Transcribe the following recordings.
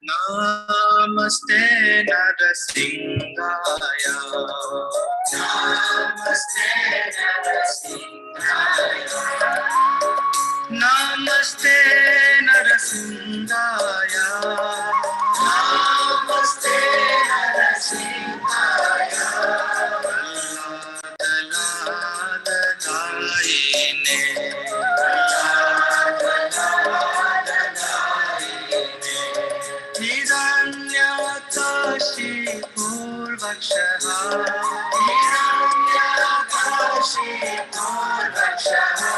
Namaste Narasingaya. Namaste Narasingaya. Namaste Narasingaya. Namaste Narasingaya. Daine. Hiranyakashi Purvakshaha. Hiranyakashi Purvakshaha.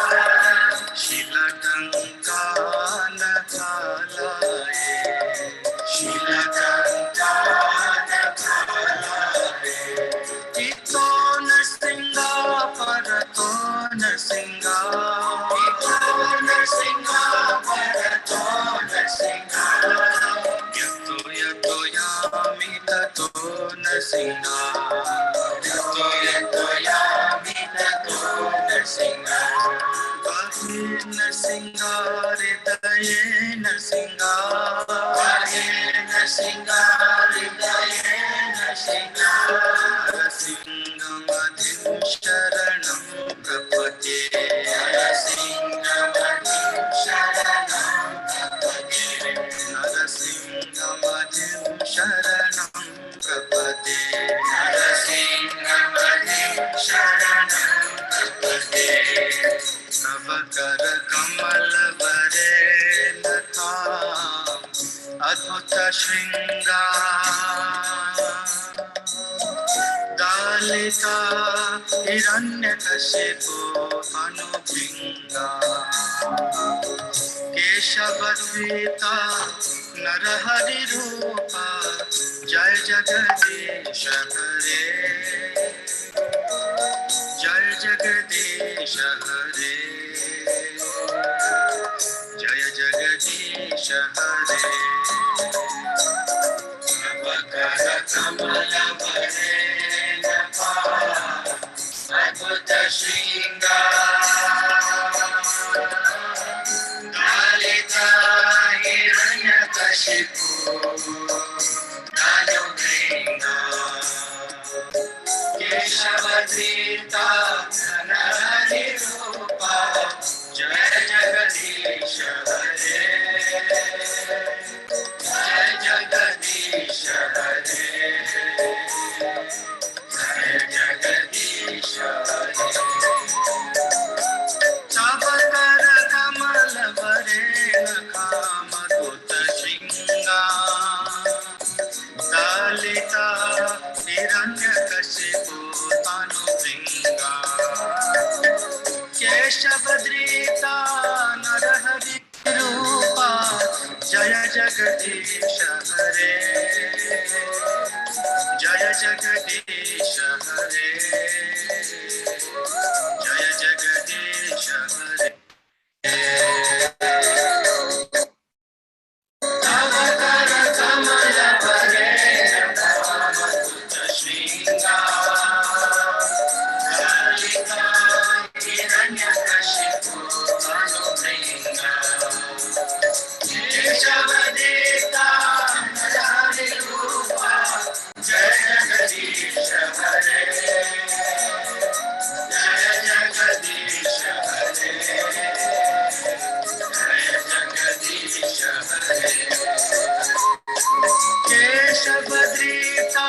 Shilakankana Kalaye. Shilakankana Kalaye. Ito Narsinga Parato Narsinga. Ito Narsinga Parato Narsinga. Yato yato yami tato Narsinga. Yato yato yami tato Narsinga. Bahir Narsinga Hridaye Narsinga. Bahir Narsinga Hridaye Narsinga. Narsinga Madhim Sharanam Prapate. Narsinga Madhim Sharanam Prapate. Narsinga Madhim Sharanam Prapate. Narsinga Madhim Sharanam Prapate. Navakara Kamala Varenata Adbhuta Shringa Dalita Hiranyakashipu Anubhinga Keshavadvita Narahari Rupa Jai Jagadish Hare Jai Jagadish Hare Jai Jagadish Hare Navakara Kamala Varenapa Adbhuta Shringa Dalita Hiranyakashipu Anubhinga Keshavadvita Narahari Rupa Jai Jagadish Hare Jai Jagadish Hare Jai Jagadish Hare Sabakara Kamala Varena Kamadutta Shringa Dalita Hiranyakashipu Anubhinga Keshavadrita Narahari Rupa Jaya Jagadish Hare Jaya Jagadish Hare Jaya Jagadish Hare Navakara Kamala Varena Kamadutta Shringa Dalita Hiranyakashipu Anubhinga Keshavadita Narahari Rupa Jaya Jagadish Hare Jaya Jagadish Hare Jaya Jagadish Hare Keshavadrita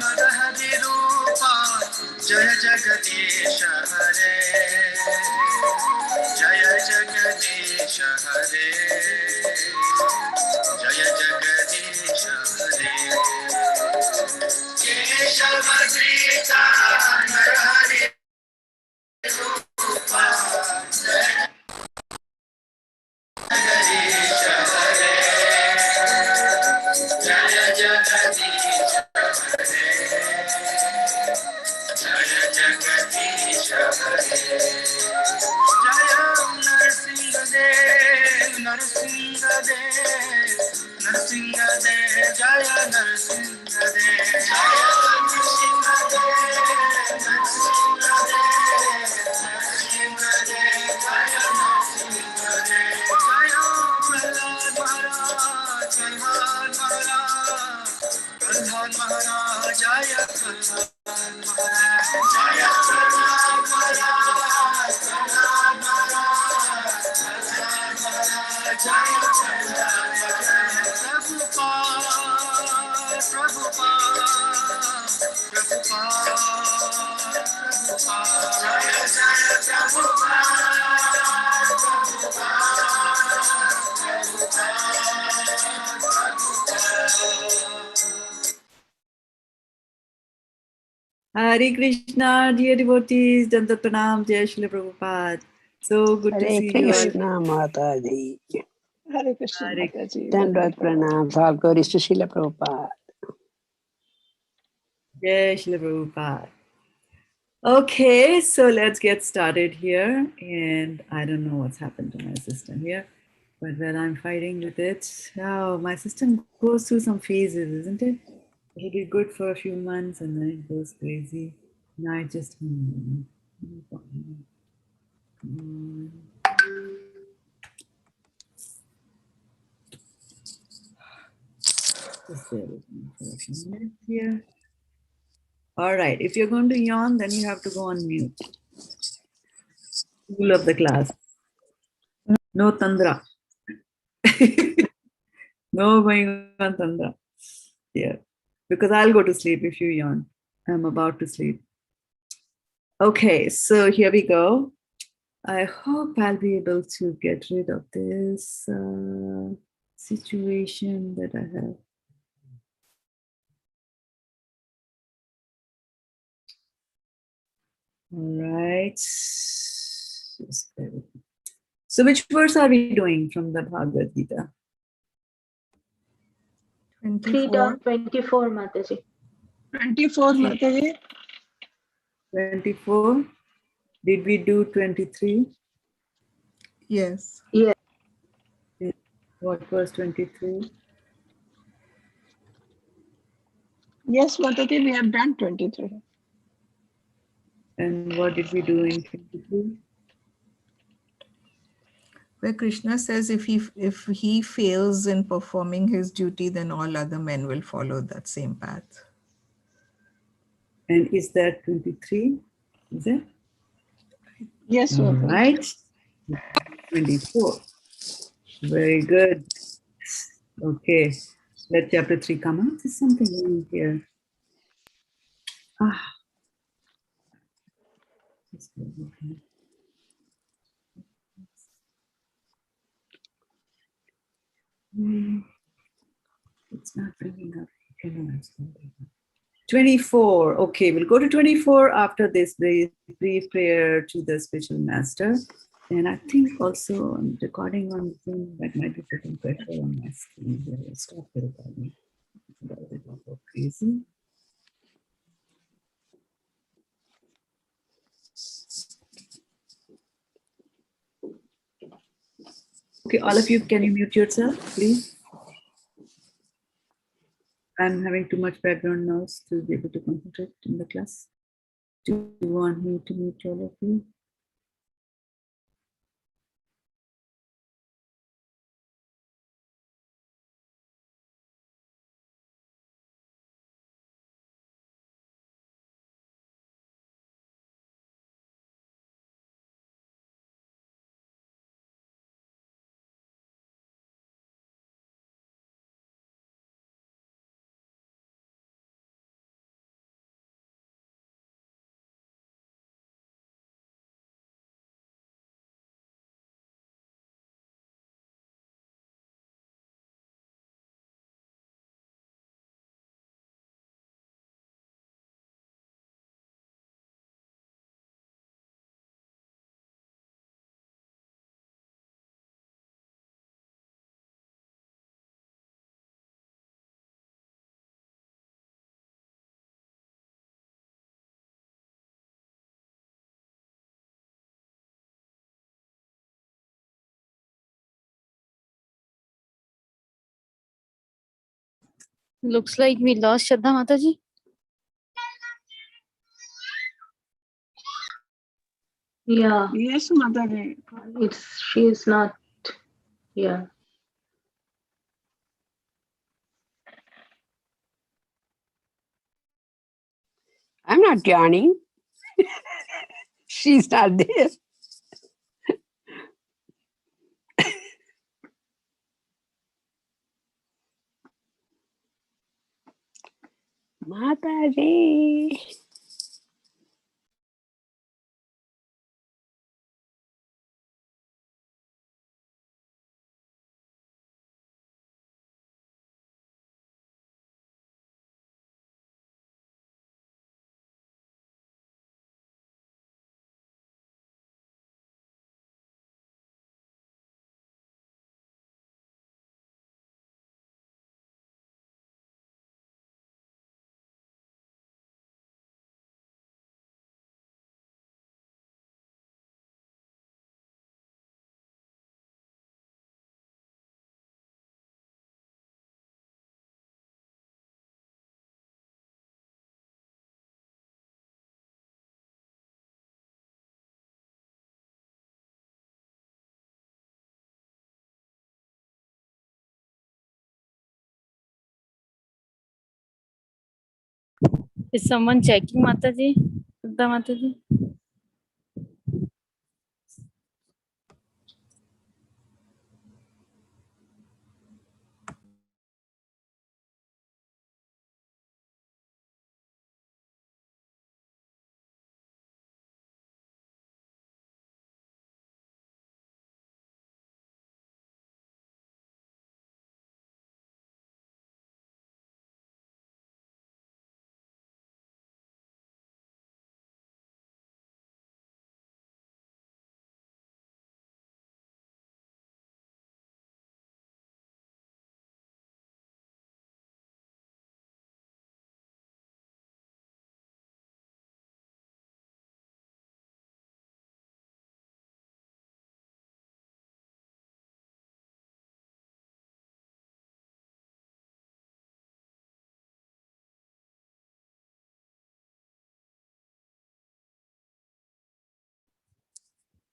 Narahari Rupa Jaya Jagadish Hare Jaya Jagadish Hare Jaya Jagadish Hare Keshavadrita Narahari Rupa Jaya Jagadish Hare Jaya Jagadish Hare Jaya Jagadish Hare Jaya Narsinga-dev Narsinga-dev Narsinga-dev Jaya Narsinga-dev Jaya Narsinga-dev Narsinga-dev Narsinga-dev Jaya Narsinga-dev Jaya Prahlad Maharaj Prahlad Hare Krishna, dear devotees, Danta Pranam, Jai Shri Prabhupada. So good to see you all. Hare Krishna Mataji. Hare Krishna Hare Mataji. Dandavad Pranam. All glories to Srila Prabhupada. Jai Shri Prabhupada. Okay, so let's get started here. And I don't know what's happened to my system here, but when I'm fighting with it, oh, my system goes through some phases, isn't it? It'll be good for a few months and then it goes crazy. Now it just. Just bear with me for a few minutes here. All right, if you're going to yawn, then you have to go on mute. Rule of the class. No tandra. No going on tandra. Yeah, because I'll go to sleep if you yawn. I'm about to sleep. Okay, so here we go. I hope I'll be able to get rid of this situation that I have. All right. Just bear with me. So which verse are we doing from the Bhagavad-gita? 3.24, Mataji. 24, Mataji. 24. Did we do 23? Yes. Yes. What was 23? Yes, Mataji, we have done 23. And what did we do in 23? Where Krishna says if he fails in performing his duty, then all other men will follow that same path. And is that 23? Is it? Yes, All Mataji. right. 24. Very good. Okay. Let chapter 3 come out. There's something wrong here. Ah. Just bear with me. It's not bringing up. Okay, no, it's not bringing up. 24. Okay, we'll go to 24 after this brief prayer to the spiritual master. And I think also I'm recording on Zoom that might be putting pressure on my screen here. Stop the recording. That will not go crazy. Okay, all of you, can you mute yourself, please? I'm having too much background noise to be able to concentrate in the class. Do you want me to mute all of you? Looks like we lost Shraddha Mataji. Yeah. Yes, Mataji. She's not. Yeah. I'm not yawning. She's not there. Mataji. Is someone checking, Mataji? Shraddha Mataji?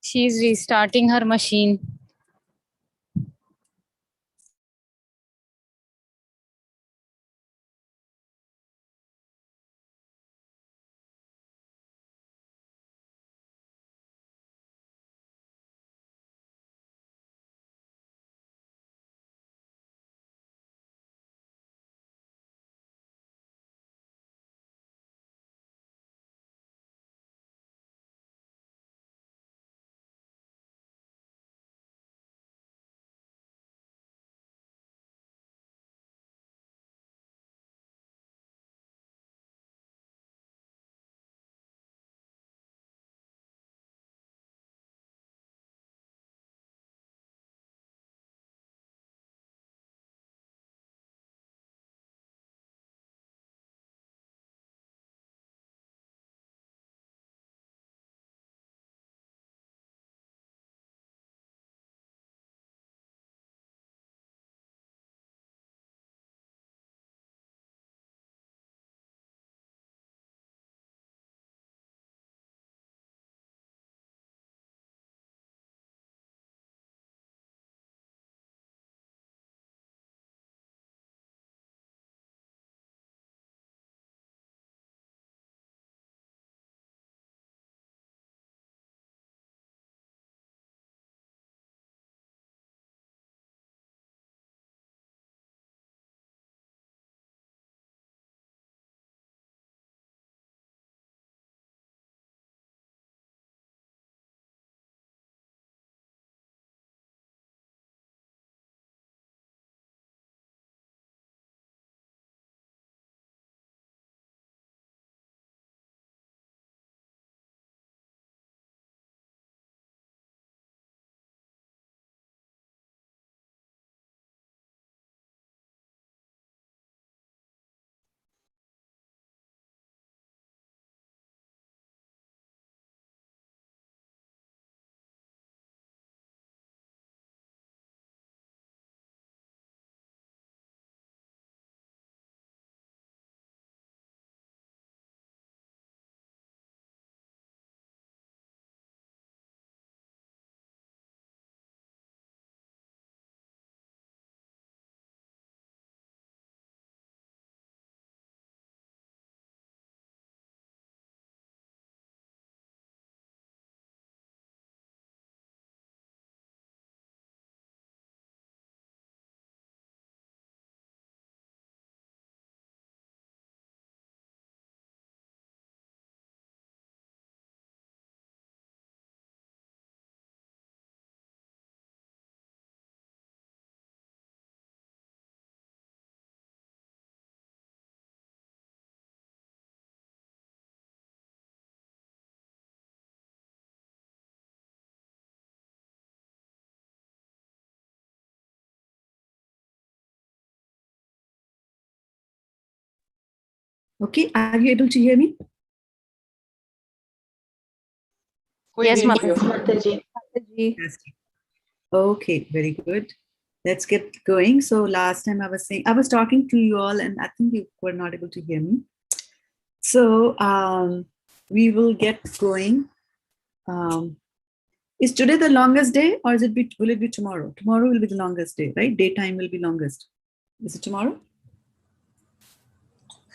She is restarting her machine. Okay, are you able to hear me? Yes, Yes, Mataji. Mataji. Yes. Okay, very good. Let's get going. So last time I was talking to you all and I think you were not able to hear me. So we will get going. Is today the longest day or will it be tomorrow? Tomorrow will be the longest day, right? Daytime will be longest. Is it tomorrow?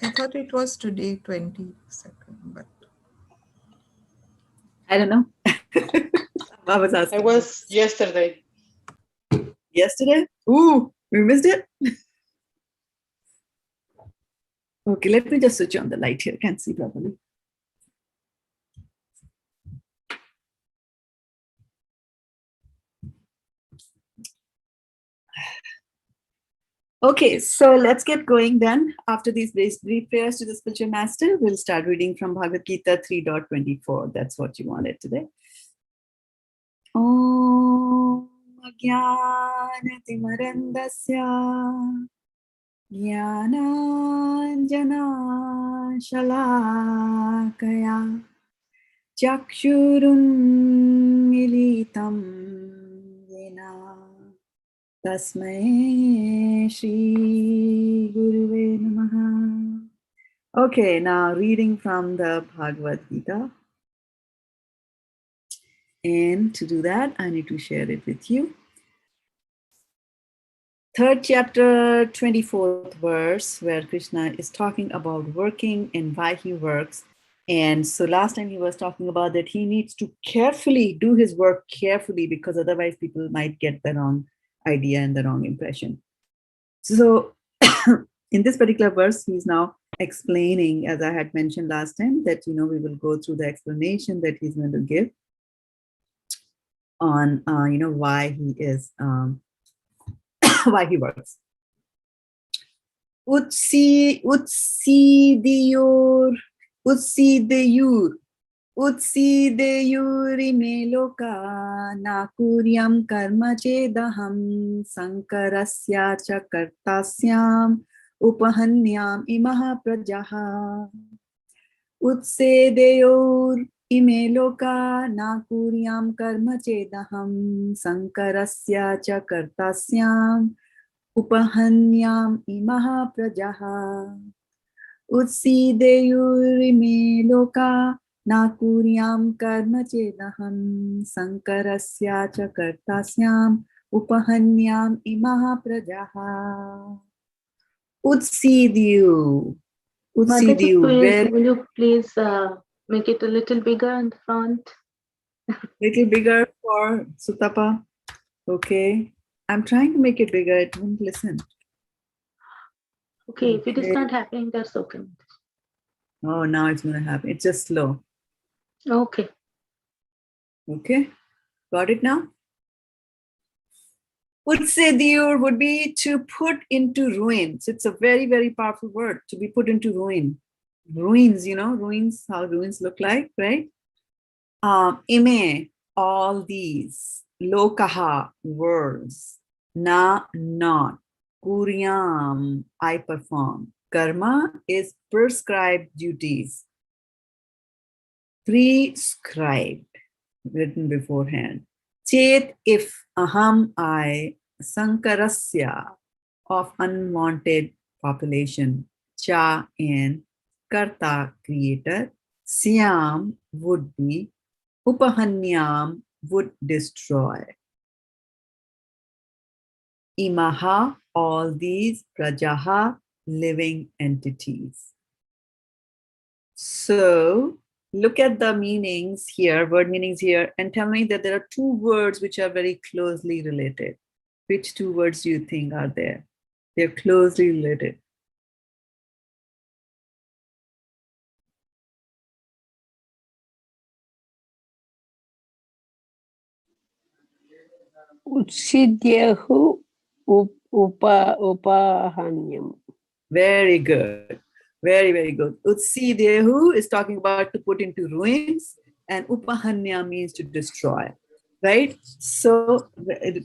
I thought it was today, 22nd, but I don't know. I was asking. It was yesterday. Yesterday? Ooh, we missed it. Okay, let me just switch on the light here. Can't see properly. Okay, so let's get going then. After these brief prayers to the spiritual master, we'll start reading from Bhagavad-gita 3.24. That's what you wanted today. Om Ajnanatimarandasya Jnananjana Shalakaya Chakshurunmilitam Yena Tasmai Shri Guruve Namaha. Okay, now reading from the Bhagavad-gita. And to do that, I need to share it with you. 3rd chapter, 24th verse, where Krishna is talking about working and why he works. And so last time he was talking about that he needs to carefully do his work carefully, because otherwise people might get the wrong idea and the wrong impression. So in this particular verse, he's now explaining, as I had mentioned last time, that, we will go through the explanation that he's going to give on, why he is, why he works. Utsideyur loka na kuryam karma chedaham sankarasya cha kartasyam upahanyam imaha prajaha. Utsedeyur loka na kuryam karma chedaham sankarasya cha kartasyam upahanyam imaha prajaha. Utsideyurime loka na kuryam karma chedaham sankarasya cha kartasyam upahanyam imaha prajaha. Utsideyu. Mataji, Utsideyu. will you please make it a little bigger in the front? Little bigger for Sutapa. Okay. I'm trying to make it bigger. It won't listen. Okay, if it is not happening, that's okay. Oh, now it's going to happen. It's just slow. Okay. Okay. Got it now? Utsedyur would be to put into ruins. It's a very, very powerful word, to be put into ruin. Ruins, ruins, how ruins look like, right? Ime, all these. Lokaha, worlds. Na, not. Kuryam, I perform. Karma is prescribed duties. Prescribed, written beforehand. Chet, if, aham, I, sankarasya, of unwanted population, cha, and karta, creator, syam, would be, upahanyam, would destroy. Imaha, all these, prajaha, living entities. So look at the meanings here, word meanings here, and tell me that there are 2 words which are very closely related. Which 2 words do you think are there? They're closely related. Utsidyahu upahanyam. Very good. Very, very good. Utsidehu is talking about to put into ruins, and upahanya means to destroy, right? So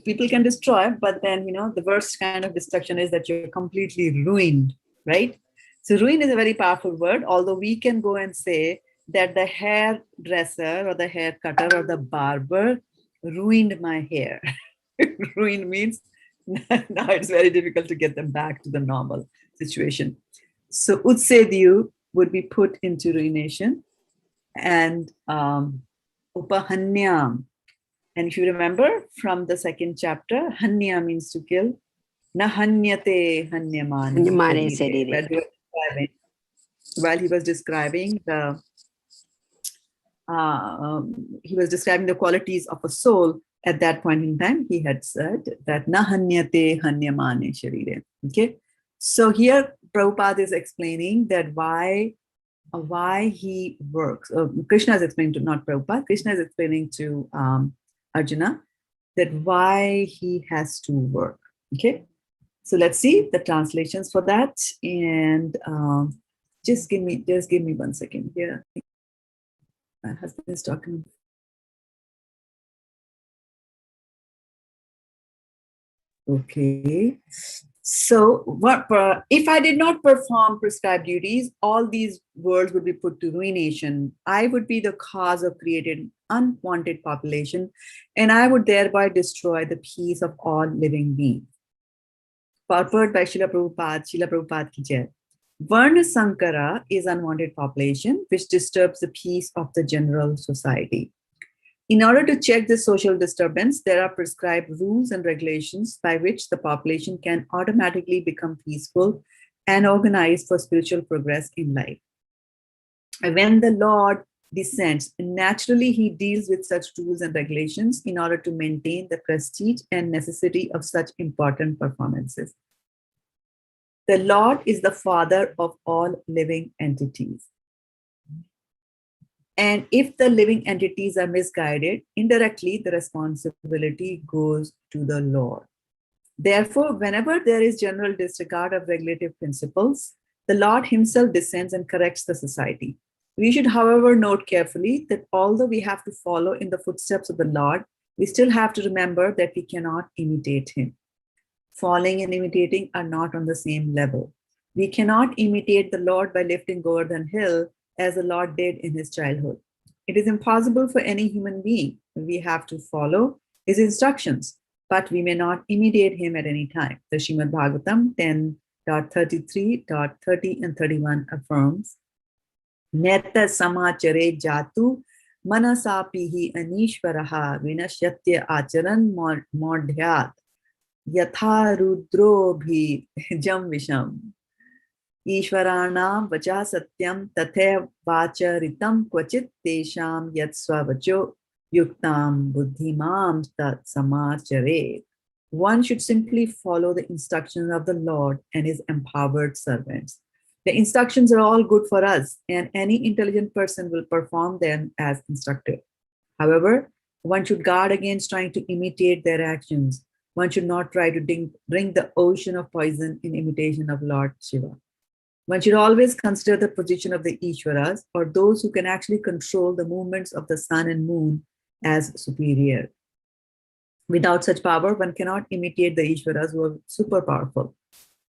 people can destroy, but then, the worst kind of destruction is that you're completely ruined, right? So ruin is a very powerful word, although we can go and say that the hairdresser or the hair cutter or the barber ruined my hair. Ruined means now it's very difficult to get them back to the normal situation. So Utsedyu would be put into ruination, and upahanyam. And if you remember from the 2nd chapter, hanya means to kill. Na hanyate hanyamane. Hanyamane sarire. while he was describing the qualities of a soul. At that point in time, he had said that na hanyate hanyamane sharire. Okay, so here Prabhupada is explaining that why he works. Krishna is explaining to, not Prabhupada, Krishna is explaining to Arjuna that why he has to work. Okay, so let's see the translations for that, and just give me 1 second here. My husband is talking. Okay. So what if I did not perform prescribed duties, all these worlds would be put to ruination. I would be the cause of creating unwanted population, and I would thereby destroy the peace of all living beings. Purport by Srila Prabhupada ki jai. Varna Sankara is unwanted population which disturbs the peace of the general society. In order to check this social disturbance, there are prescribed rules and regulations by which the population can automatically become peaceful and organized for spiritual progress in life. When the Lord descends, naturally he deals with such rules and regulations in order to maintain the prestige and necessity of such important performances. The Lord is the father of all living entities. And if the living entities are misguided, indirectly the responsibility goes to the Lord. Therefore, whenever there is general disregard of regulative principles, the Lord himself descends and corrects the society. We should, however, note carefully that although we have to follow in the footsteps of the Lord, we still have to remember that we cannot imitate him. Following and imitating are not on the same level. We cannot imitate the Lord by lifting Govardhan Hill as the Lord did in his childhood. It is impossible for any human being. We have to follow his instructions, but we may not imitate him at any time. The Srimad Bhagavatam 10.33.30 and 31 affirms, Neta samachare jatu manasapihi anishvaraha vinashyatya acharan modhyat yatha rudro bhi jam visham. Ishvaranam vacha satyam tathe vacharitam kvachit tesham yatsva vacho yuktam buddhimam tat samachare. One should simply follow the instructions of the Lord and his empowered servants. The instructions are all good for us, and any intelligent person will perform them as instructed. However, one should guard against trying to imitate their actions. One should not try to drink the ocean of poison in imitation of Lord Shiva. One should always consider the position of the Ishwaras, or those who can actually control the movements of the sun and moon, as superior. Without such power, one cannot imitate the Ishwaras who are super powerful.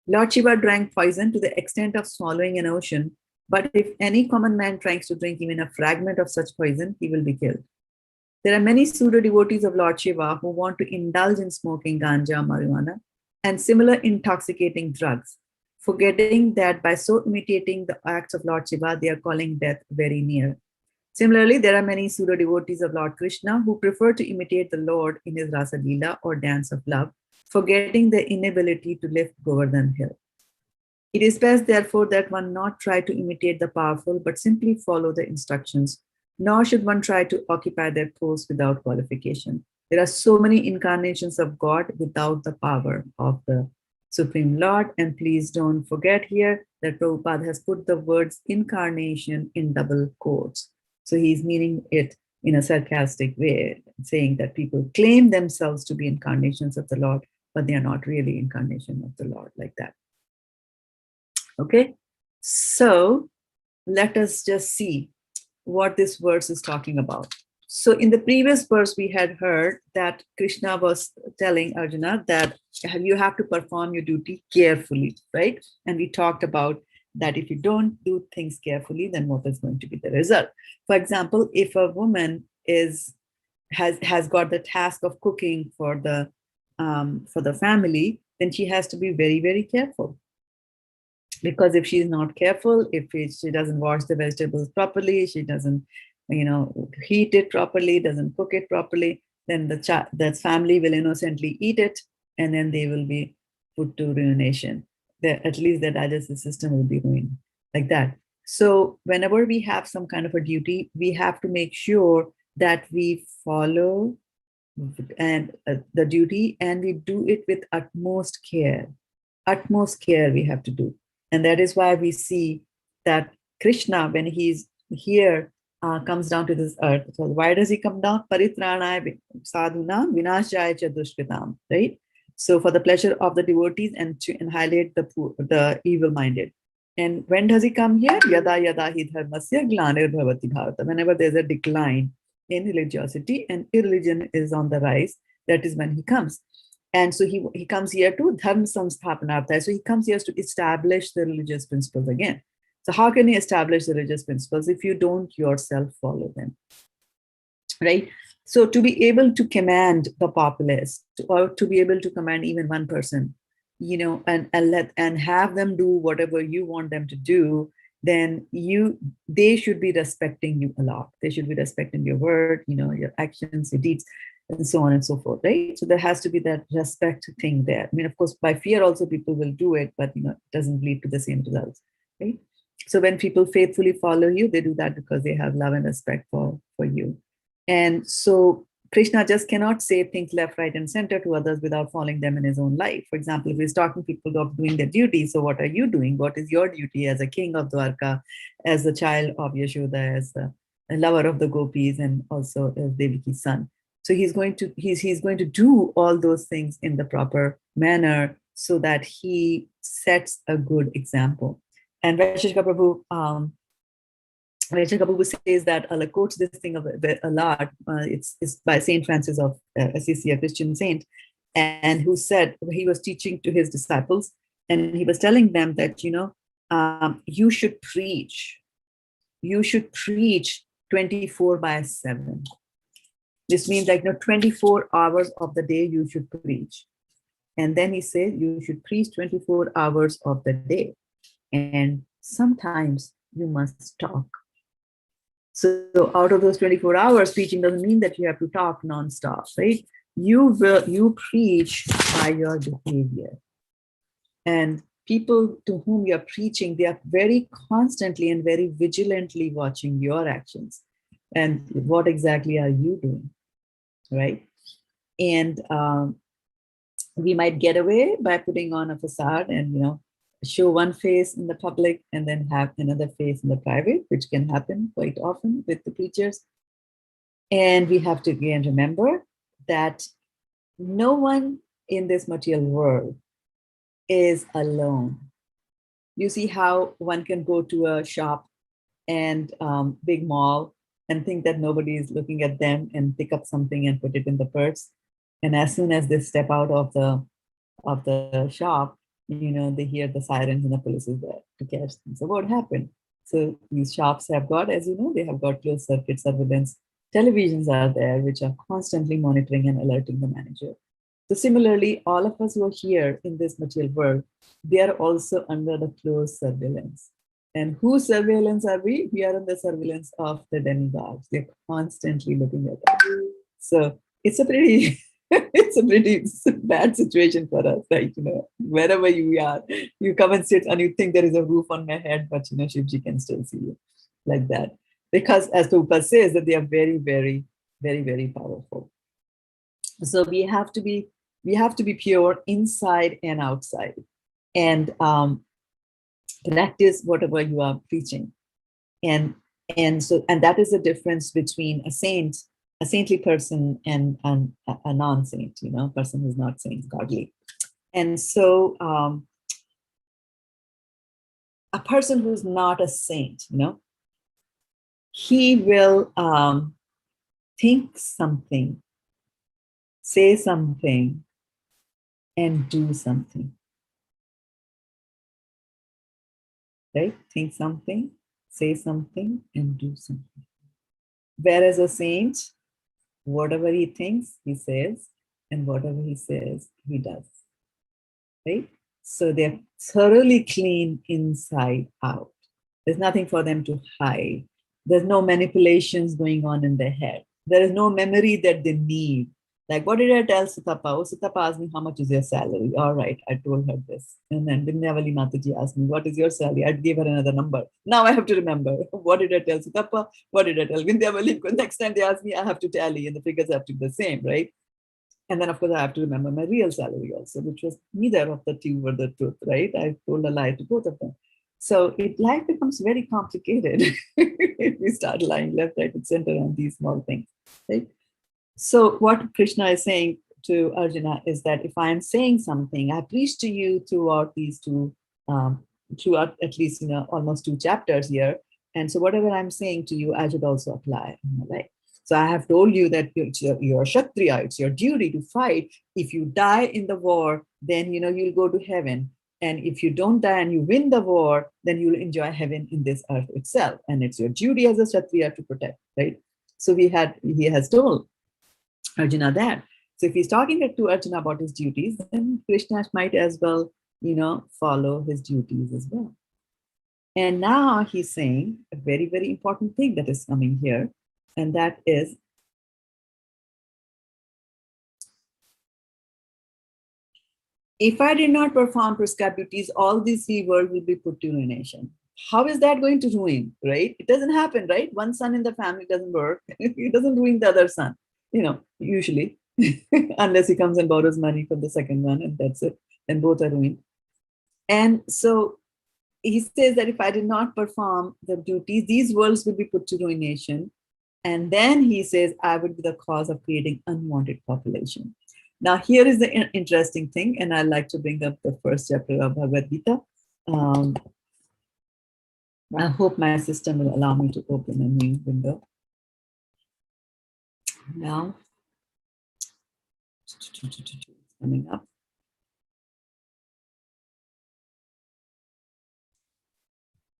Lord Shiva drank poison to the extent of swallowing an ocean, but if any common man tries to drink even a fragment of such poison, he will be killed. There are many pseudo-devotees of Lord Shiva who want to indulge in smoking ganja, marijuana, and similar intoxicating drugs, forgetting that by so imitating the acts of Lord Shiva, they are calling death very near. Similarly, there are many pseudo-devotees of Lord Krishna who prefer to imitate the Lord in his Rasa Leela or dance of love, forgetting their inability to lift Govardhan Hill. It is best, therefore, that one not try to imitate the powerful, but simply follow the instructions, nor should one try to occupy their post without qualification. There are so many incarnations of God without the power of the Supreme Lord. And please don't forget here that Prabhupada has put the words incarnation in double quotes. So he's meaning it in a sarcastic way, saying that people claim themselves to be incarnations of the Lord, but they are not really incarnation of the Lord like that. Okay, so let us just see what this verse is talking about. So in the previous verse, we had heard that Krishna was telling Arjuna that you have to perform your duty carefully, right? And we talked about that if you don't do things carefully, then what is going to be the result? For example, if a woman has got the task of cooking for the family, then she has to be very, very careful. Because if she's not careful, if she doesn't wash the vegetables properly, she doesn't, heat it properly, doesn't cook it properly, then that family will innocently eat it, and then they will be put to ruination. At least the digestive system will be ruined like that. So whenever we have some kind of a duty, we have to make sure that we follow and the duty, and we do it with utmost care. Utmost care we have to do. And that is why we see that Krishna, when he's here, comes down to this earth. So why does he come down? Paritranaya sadhuna vinashaya cha dushkritam, right? So for the pleasure of the devotees and to annihilate the evil-minded. And when does he come here? Yada yada hi dharmasya glanir bhavati bharata. Whenever there's a decline in religiosity and irreligion is on the rise, that is when he comes. And so he comes here to dharma samsthapanartha. So he comes here to establish the religious principles again. So how can he establish the religious principles if you don't yourself follow them, right? So to be able to command the populace, or to be able to command even one person, you know, and have them do whatever you want them to do, then they should be respecting you a lot. They should be respecting your word, you know, your actions, your deeds, and so on and so forth, right? So there has to be that respect thing there. I mean, of course, by fear also people will do it, but you know, it doesn't lead to the same results, right? So when people faithfully follow you, they do that because they have love and respect for you. And so Krishna just cannot say things left, right, and center to others without following them in his own life. For example, if he's talking people of doing their duty, so what are you doing? What is your duty as a king of Dwarka, as the child of Yashoda, as the lover of the gopis, and also as Deviki's son? So he's going to do all those things in the proper manner so that he sets a good example. And Vaisheshika Prabhu says that, Allah quotes this thing a lot. It's by Saint Francis of Assisi, a Christian saint, and who said, he was teaching to his disciples, and he was telling them that, you know, you should preach. You should preach 24/7. This means, like, you know, 24 hours of the day you should preach. And then he says you should preach 24 hours of the day. And sometimes you must talk. So out of those 24 hours, preaching doesn't mean that you have to talk nonstop, right? You preach by your behavior. And people to whom you're preaching, they are very constantly and very vigilantly watching your actions. And what exactly are you doing, right? And we might get away by putting on a facade and, you know, show one face in the public and then have another face in the private, which can happen quite often with the preachers. And we have to again remember that no one in this material world is alone. You see how one can go to a shop and big mall and think that nobody is looking at them and pick up something and put it in the purse. And as soon as they step out of the shop, you know, they hear the sirens and the police is there to catch them. So what happened? So these shops have got, as you know, they have got closed circuit surveillance. Televisions are there, which are constantly monitoring and alerting the manager. So similarly, all of us who are here in this material world, they are also under the close surveillance. And whose surveillance are we? We are under surveillance of the demigods. They're constantly looking at us. So it's a pretty it's a pretty bad situation for us, right? You know, wherever you are, you come and sit and you think there is a roof on my head, but you know, Shivji can still see you like that. Because as Prabhupada says, that they are very, very, very, very powerful. So we have to be pure inside and outside, and practice whatever you are preaching. And that is the difference between a saintly person and a non-saint, you know, a person who's not saint, godly. And so a person who's not a saint, you know, he will think something, say something, and do something. Right? Think something, say something, and do something. Whereas a saint, whatever he thinks, he says, and whatever he says, he does. Right? So they're thoroughly clean inside out. There's nothing for them to hide. There's no manipulations going on in their head. There is no memory that they need. Like, what did I tell Sutapa? Oh, Sutapa asked me, how much is your salary? All right, I told her this. And then Vindhyavali Mataji asked me, what is your salary? I gave her another number. Now I have to remember. What did I tell Sutapa? What did I tell Vindhyavali? Because next time they ask me, I have to tally and the figures have to be the same, right? And then, of course, I have to remember my real salary also, which was neither of the two were the truth, right? I told a lie to both of them. So life becomes very complicated if we start lying left, right, and center on these small things, right? So what Krishna is saying to Arjuna is that if I am saying something, I preached to you throughout these throughout at least almost 2 chapters here. And so whatever I'm saying to you, I should also apply in my life. So I have told you that you're a Kshatriya, it's your duty to fight. If you die in the war, then you'll go to heaven. And if you don't die and you win the war, then you'll enjoy heaven in this earth itself. And it's your duty as a Kshatriya to protect, right? So he has told Arjuna that. So if he's talking to Arjuna about his duties, then Krishna might as well, follow his duties as well. And now he's saying a very, very important thing that is coming here. And that is, if I did not perform prescribed duties, all these 3 worlds will be put to ruination. How is that going to ruin, right? It doesn't happen, right? One son in the family doesn't work. It doesn't ruin the other son, usually, unless he comes and borrows money from the second one, and that's it. And both are ruined. And so he says that if I did not perform the duties, these worlds will be put to ruination. And then he says, I would be the cause of creating unwanted population. Now, here is the interesting thing, and I'd like to bring up the first chapter of Bhagavad-gita. I hope my system will allow me to open a new window. Now, it's coming up.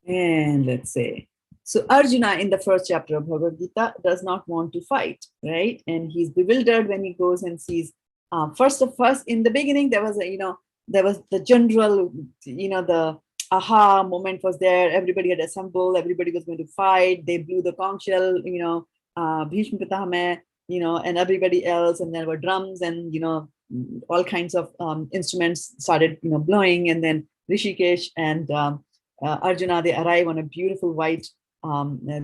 And let's say, so Arjuna in the first chapter of Bhagavad-gita does not want to fight, right? And he's bewildered when he goes and sees, first in the beginning, there was the general, the aha moment was there. Everybody had assembled, everybody was going to fight. They blew the conch shell, Bhishma Pitahama, and everybody else. And there were drums and, all kinds of instruments started, blowing. And then Rishikesh and Arjuna, they arrive on a beautiful white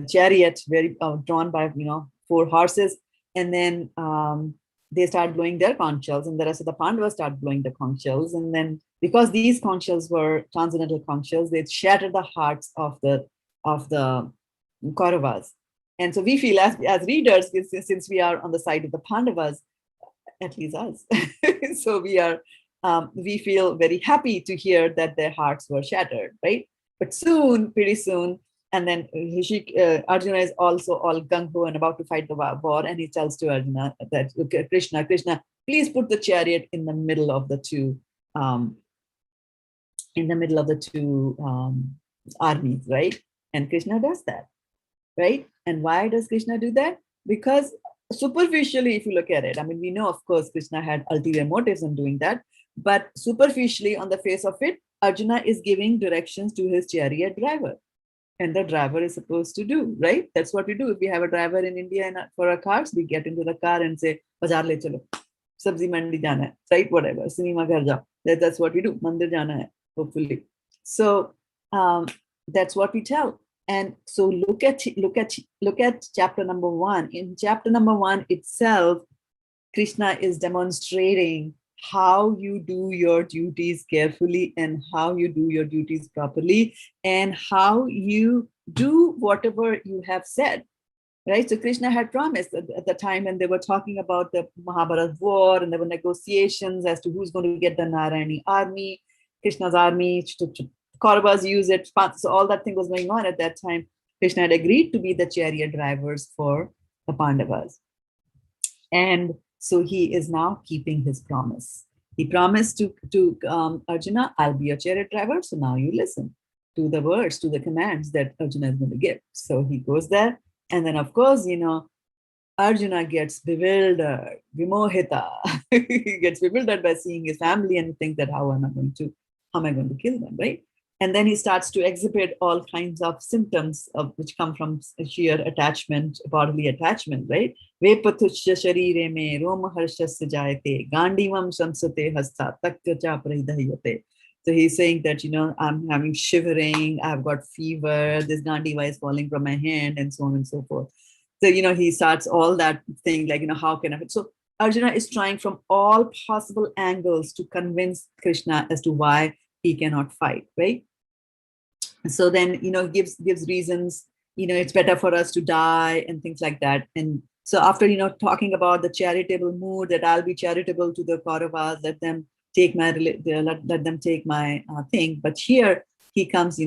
chariot, very drawn by 4 horses, and then they start blowing their conch shells, and the rest of the Pandavas start blowing the conch shells, and then because these conch shells were transcendental conch shells, they shattered the hearts of the Kauravas. And so we feel as readers, since we are on the side of the Pandavas, at least us, so we feel very happy to hear that their hearts were shattered, right? But pretty soon, and then Arjuna is also all gung-ho and about to fight the war, and he tells to Arjuna that, okay, Krishna, please put the chariot in the middle of the two, armies, right? And Krishna does that, right? And why does Krishna do that? Because superficially, if you look at it, I mean, we know, of course, Krishna had ulterior motives in doing that, but superficially, on the face of it, Arjuna is giving directions to his chariot driver. And the driver is supposed to do, right? That's what we do. If we have a driver in India and for our cars, we get into the car and say, Bazaar le chalo, sabzi mandi jana hai, right? Whatever, cinema ghar jao. That's what we do. Mandir jana hai, hopefully. So that's what we tell. And so look at chapter number 1. In chapter number 1 itself, Krishna is demonstrating how you do your duties carefully and how you do your duties properly and how you do whatever you have said, right? So Krishna had promised at the time when they were talking about the Mahabharata war and there were negotiations as to who's going to get the Narayani army, Krishna's army, Kauravas use it. So all that thing was going on at that time. Krishna had agreed to be the chariot drivers for the Pandavas. And so he is now keeping his promise. He promised to Arjuna, I'll be your chariot driver. So now you listen to the words, to the commands that Arjuna is going to give. So he goes there. And then, of course, Arjuna gets bewildered, vimohita. He gets bewildered by seeing his family and thinks that how am I going to kill them, right? And then he starts to exhibit all kinds of symptoms of which come from sheer attachment, bodily attachment, right? Vepatushya sharire me roma harshasya jayate gandivam samsate hasta takyacha paridahyate. So he's saying that, I'm having shivering, I've got fever, this gandiva is falling from my hand, and so on and so forth. So, he starts all that thing like, how can I? So Arjuna is trying from all possible angles to convince Krishna as to why he cannot fight, right? So then, gives reasons, it's better for us to die and things like that. And so after, talking about the charitable mood, that I'll be charitable to the Kauravas, let them take my, let them take my thing. But here he comes, he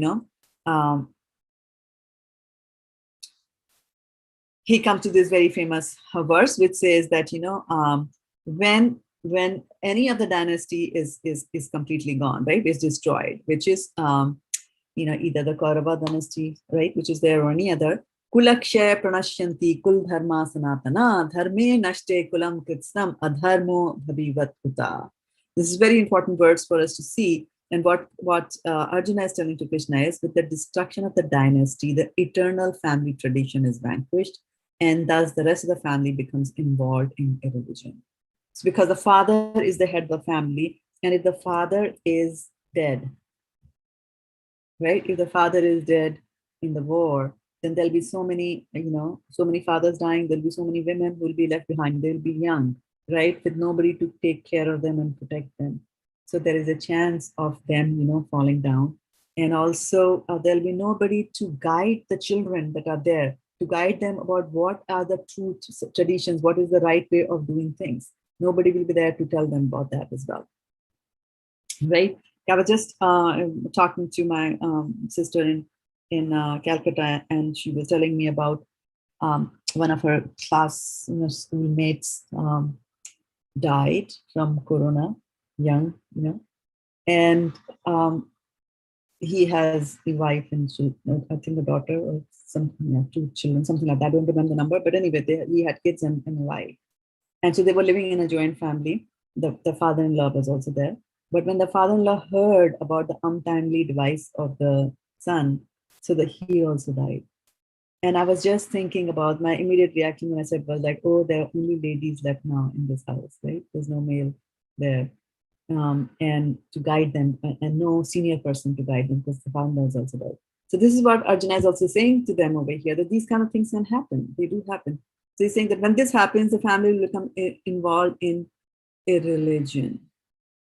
comes to this very famous verse, which says that, when any of the dynasty is completely gone, right, is destroyed, which is, either the Kaurava dynasty, right, which is there, or any other. Kulakshay pranashyanti kul dharma sanatana dharme nashte kulam kritsnam adharmo bhavivat uta. This is very important words for us to see. And what Arjuna is telling to Krishna is, with the destruction of the dynasty, the eternal family tradition is vanquished, and thus the rest of the family becomes involved in a religion. It's because the father is the head of the family, and if the father is dead, right? If the father is dead in the war, then there'll be so many, so many fathers dying. There'll be so many women who will be left behind. They'll be young, right? With nobody to take care of them and protect them. So there is a chance of them, falling down. And also there'll be nobody to guide the children that are there, to guide them about what are the true traditions, what is the right way of doing things. Nobody will be there to tell them about that as well, right? I was just talking to my sister in Calcutta, and she was telling me about one of her class schoolmates died from corona, young, and he has a wife and I think a daughter or something, 2 children, something like that. I don't remember the number, but anyway, he had kids and a wife, and so they were living in a joint family. The father-in-law was also there. But when the father-in-law heard about the untimely demise of the son, so that he also died. And I was just thinking about, my immediate reaction when I said was like, oh, there are only ladies left now in this house, right? There's no male there. And to guide them, and no senior person to guide them, because the father-in-law is also there. So this is what Arjuna is also saying to them over here, that these kind of things can happen. They do happen. So he's saying that when this happens, the family will become involved in a religion,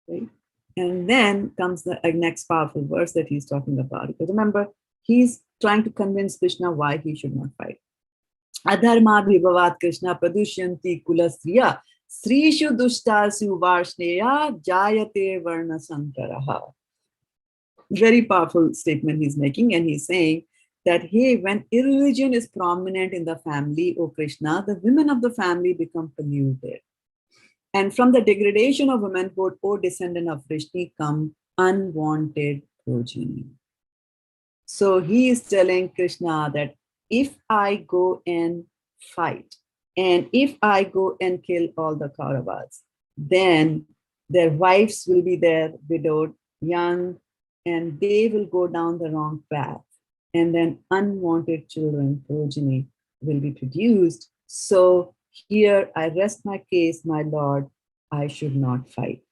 right? And then comes the next powerful verse that he's talking about. Because remember, he's trying to convince Krishna why he should not fight. Adharma vibhavat Krishna pradushyanti kulasriya srishu dushtasu varshneya jayate Varna Sankara. Very powerful statement he's making, and he's saying that, hey, when irreligion is prominent in the family, O Krishna, the women of the family become polluted. And from the degradation of womanhood, O descendant of Vrishni, come unwanted progeny. So he is telling Krishna that if I go and fight, and if I go and kill all the Kauravas, then their wives will be there, widowed, young, and they will go down the wrong path. And then unwanted children, progeny, will be produced. So here I rest my case, my Lord, I should not fight.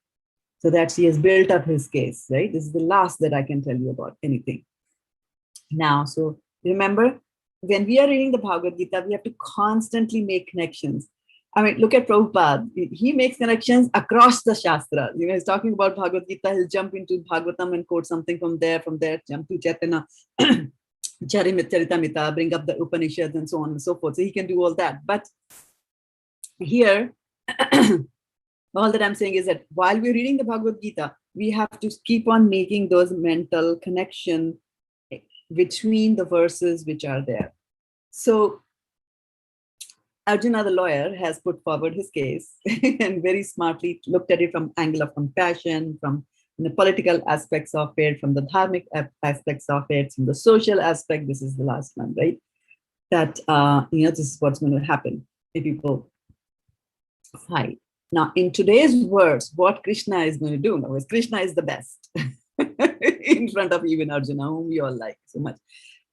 So that he has built up his case, right? This is the last that I can tell you about anything. Now, so remember, when we are reading the Bhagavad-gita, we have to constantly make connections. I mean, look at Prabhupada. He makes connections across the Shastra. He's talking about Bhagavad-gita, he'll jump into Bhagavatam and quote something from there, jump to Chaitanya, Charitamrita, bring up the Upanishads and so on and so forth. So he can do all that. But here, all that I'm saying is that while we're reading the Bhagavad-gita, we have to keep on making those mental connections between the verses which are there. So Arjuna, the lawyer, has put forward his case and very smartly looked at it from angle of compassion, from the political aspects of it, from the dharmic aspects of it, from the social aspect. This is the last one, right? That, this is what's going to happen if people fight. Now, in today's words, what Krishna is going to do now is Krishna is the best. in front of even Arjuna, whom we all like so much.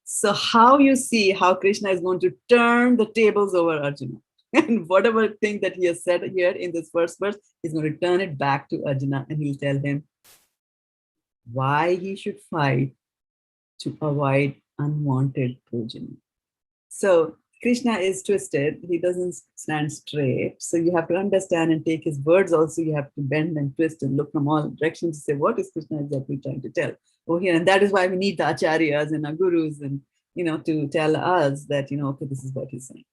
So how you see how Krishna is going to turn the tables over Arjuna. And whatever thing that he has said here in this first verse, he's going to turn it back to Arjuna, and he'll tell him why he should fight to avoid unwanted progeny. So Krishna is twisted, he doesn't stand straight. So you have to understand and take his words also, you have to bend and twist and look from all directions to say, what is Krishna exactly trying to tell over here? And that is why we need the acharyas and our gurus and, to tell us that, okay, this is what he's saying.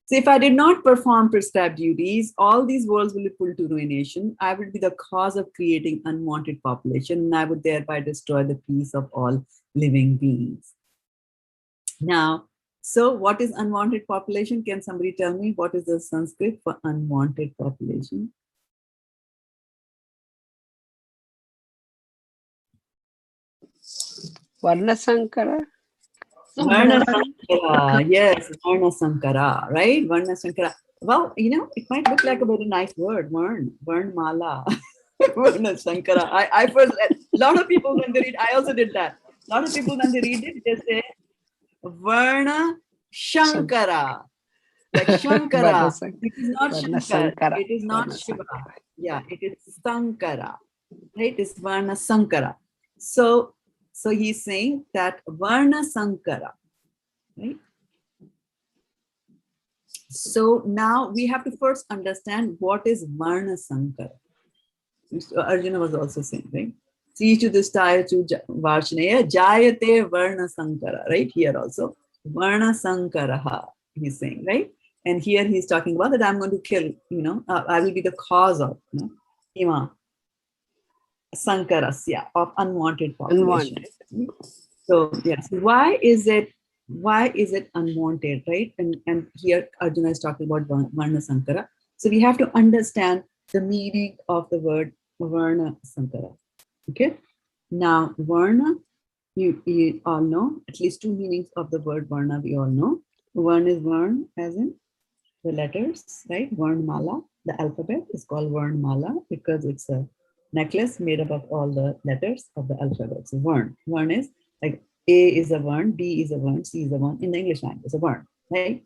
So if I did not perform prescribed duties, all these worlds will be pulled to ruination. I would be the cause of creating unwanted population, and I would thereby destroy the peace of all living beings. Now, so what is unwanted population? Can somebody tell me what is the Sanskrit for unwanted population? Varna Sankara. Varna Sankara, yes, Varna Sankara, right? Varna Sankara. Well, it might look like a very nice word, Varnmala, Varna Sankara. I first, a lot of people when they read, I also did that. A lot of people when they read it, they say Varna Shankara, like Shankara. It is not Shankar, it is not Shiva. Yeah, it is Sankara, right? It's Varna Sankara. So he's saying that Varna Sankara, right? So now we have to first understand what is Varna Sankara. Arjuna was also saying, right? See to this tire to Varshaneya, Jayate Varna Sankara, right? Here also, Varna Sankaraha, he's saying, right? And here he's talking about that I'm going to kill, I will be the cause of, Ima Sankarasya, of unwanted population. Unwanted. So yes, why is it unwanted, right? And here Arjuna is talking about Varna Sankara. So we have to understand the meaning of the word Varna Sankara. Okay. Now Varna, you all know at least two meanings of the word Varna. We all know. One is Varn, as in the letters, right? Varnmala. The alphabet is called Varnmala because it's a necklace made up of all the letters of the alphabet. So Varn is like A is a Varn, B is a Varn, C is a Varn in the English language, a Varn, right?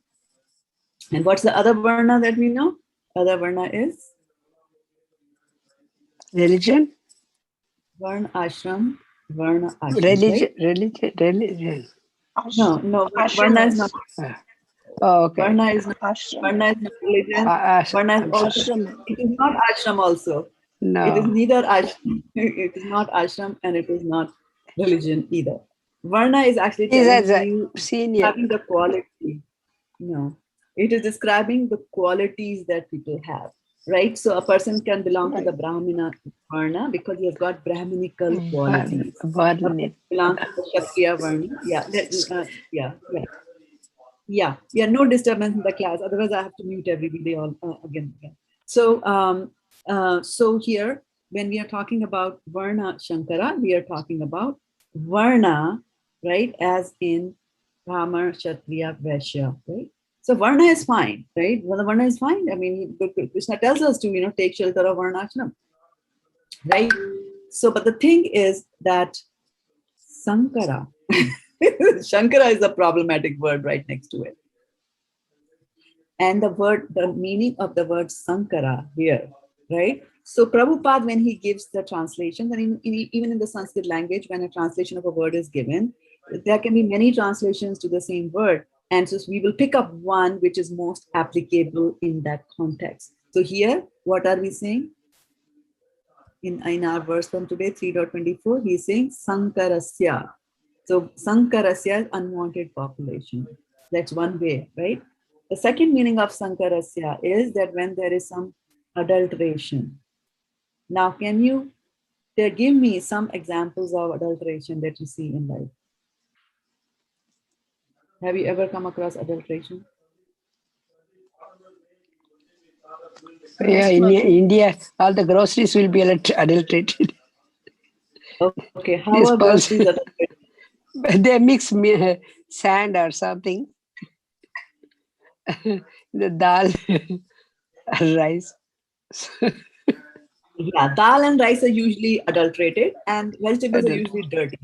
And what's the other Varna that we know? Other Varna is? Religion? Varna ashram, right? Religion. No, Varna is not. Oh, okay. Varna is not religion. Varna is also, Ashram. it is not ashram also. No. It is neither ashram, it is not ashram, and it is not religion either. Varna is actually telling you senior. having the quality. No, it is describing the qualities that people have, right? So a person can belong to the Brahmana Varna because he has got Brahminical qualities. Varna. Belongs to the Kshatriya Varna. Yeah. No disturbance in the class. Otherwise, I have to mute everybody all again. So, so here, when we are talking about Varna Shankara, we are talking about Varna, right? As in Brahmana, Kshatriya, Vaishya, right? So Varna is fine, right? Well, the Varna is fine. I mean, Krishna tells us to, take shelter of Varna Ashram, right? So, but the thing is that Sankara, Shankara is a problematic word right next to it. And the meaning of the word Sankara here, right? So Prabhupada, when he gives the translation, and even in the Sanskrit language, when a translation of a word is given, there can be many translations to the same word. And so we will pick up one which is most applicable in that context. So here, what are we saying? In our verse from today, 3.24, he's saying Sankarasya. So Sankarasya is unwanted population. That's one way, right? The second meaning of Sankarasya is that when there is some adulteration. Now, can you give me some examples of adulteration that you see in life? Have you ever come across adulteration? Yeah, in India, all the groceries will be adulterated. Okay, how are groceries adulterated? They mix sand or something. The dal, rice. Yeah, dal and rice are usually adulterated, and vegetables are Adult. usually dirty,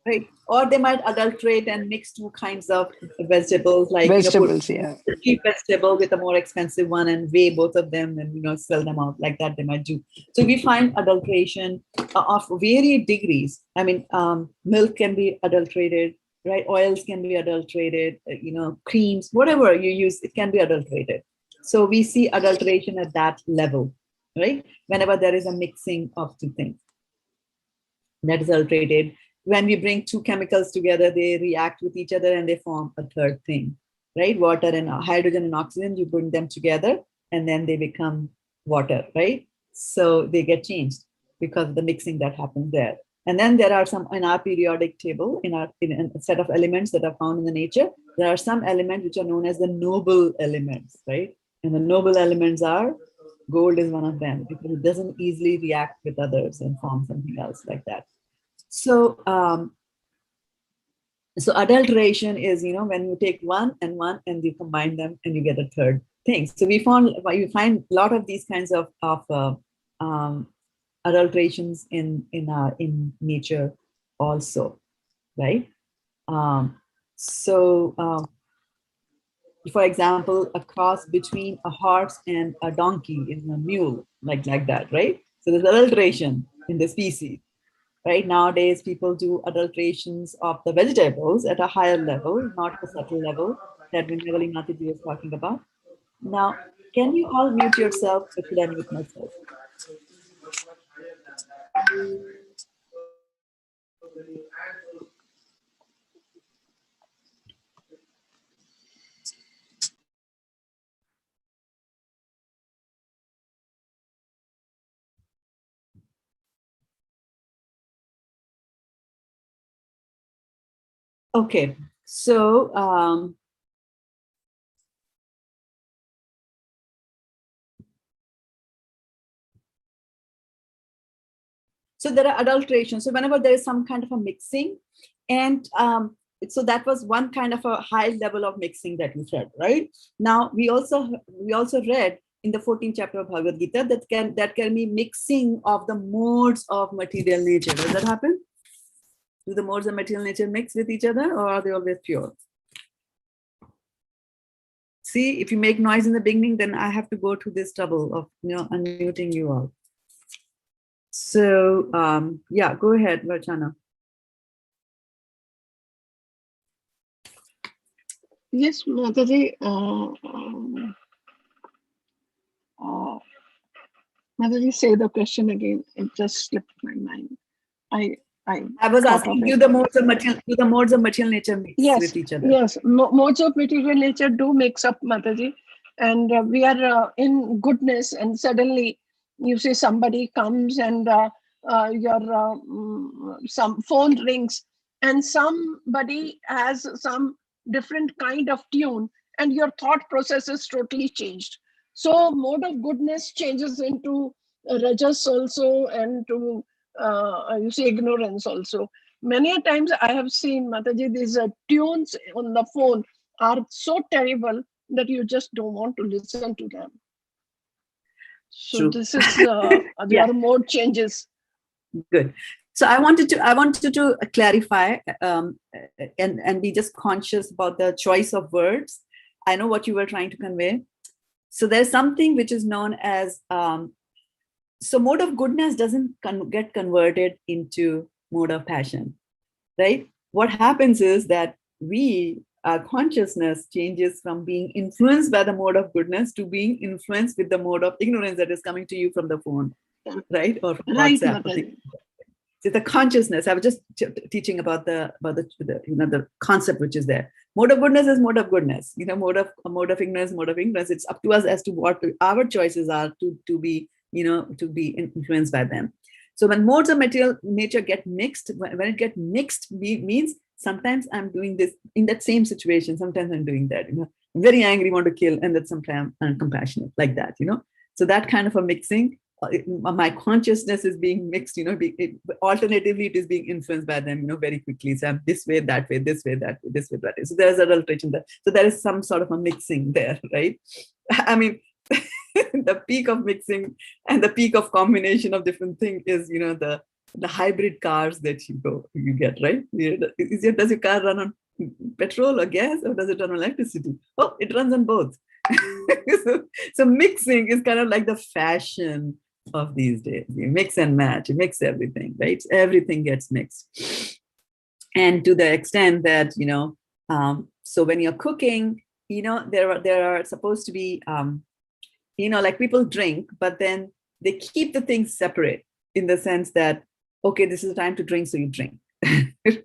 right? Or they might adulterate and mix two kinds of vegetables, like put Vegetables, yeah. a cheap vegetable with a more expensive one and weigh both of them and sell them out like that. They might do. So we find adulteration of varied degrees. I mean, milk can be adulterated, right? Oils can be adulterated. Creams, whatever you use, it can be adulterated. So we see adulteration at that level, right? Whenever there is a mixing of two things that is adulterated. When we bring two chemicals together, they react with each other and they form a third thing, right? Water and hydrogen and oxygen, you bring them together and then they become water, right? So they get changed because of the mixing that happens there. And then there are some in our periodic table, in a set of elements that are found in the nature, there are some elements which are known as the noble elements, right? And the noble elements are, gold is one of them because it doesn't easily react with others and form something else like that. So, so adulteration is, when you take one and you combine them and you get a third thing. So you find a lot of these kinds of adulterations in nature also, right? For example, a cross between a horse and a donkey is a mule, like that, right? So there's adulteration in the species. Right, nowadays, people do adulterations of the vegetables at a higher level, not the subtle level that Vinayavali Mataji was talking about. Now, can you all mute yourself, or should I mute myself? Okay, so so there are adulterations. So whenever there is some kind of a mixing, and so that was one kind of a high level of mixing that we said, right? Now we also read in the 14th chapter of Bhagavad-gita that can be mixing of the modes of material nature. Does that happen? Do the modes of material nature mix with each other, or are they always pure? See, if you make noise in the beginning, then I have to go to this trouble of unmuting you all. So yeah, go ahead, Varchana. Yes, Mataji. Mataji, say the question again. It just slipped my mind. I was thought asking of you it. the modes of material nature mix with each other? Yes. Modes of material nature do mix up, Mataji. And we are in goodness, and suddenly you see somebody comes and your some phone rings, and somebody has some different kind of tune, and your thought process is totally changed. So mode of goodness changes into rajas also, and to you see ignorance also. Many a times I have seen, Mataji, these tunes on the phone are so terrible that you just don't want to listen to them. So True. this is there are more changes. Good. So I wanted to clarify and be just conscious about the choice of words. I know what you were trying to convey. So there's something which is known as so mode of goodness doesn't get converted into mode of passion, right? What happens is that our consciousness changes from being influenced by the mode of goodness to being influenced with the mode of ignorance that is coming to you from the phone, right? Or from WhatsApp. So the consciousness. I was just teaching about the concept which is there. Mode of goodness is mode of goodness. Mode of ignorance. It's up to us as to what our choices are to be influenced by them. So when modes of material nature get mixed, when it gets mixed, means sometimes I'm doing this in that same situation. Sometimes I'm doing that. I'm very angry, want to kill, and then sometimes I'm compassionate, like that. So that kind of a mixing. My consciousness is being mixed, alternatively it is being influenced by them, very quickly. So I'm this way, that way, this way, that way, this way, that way. So there's adulteration there. So there is some sort of a mixing there, right? I mean, the peak of mixing and the peak of combination of different things is, the hybrid cars that you get, right? Does your car run on petrol or gas, or does it run on electricity? Oh, it runs on both. so mixing is kind of like the fashion of these days. You mix and match, you mix everything, right? Everything gets mixed. And to the extent that, so when you're cooking, there are supposed to be, like people drink, but then they keep the things separate in the sense that, okay, this is the time to drink, so you drink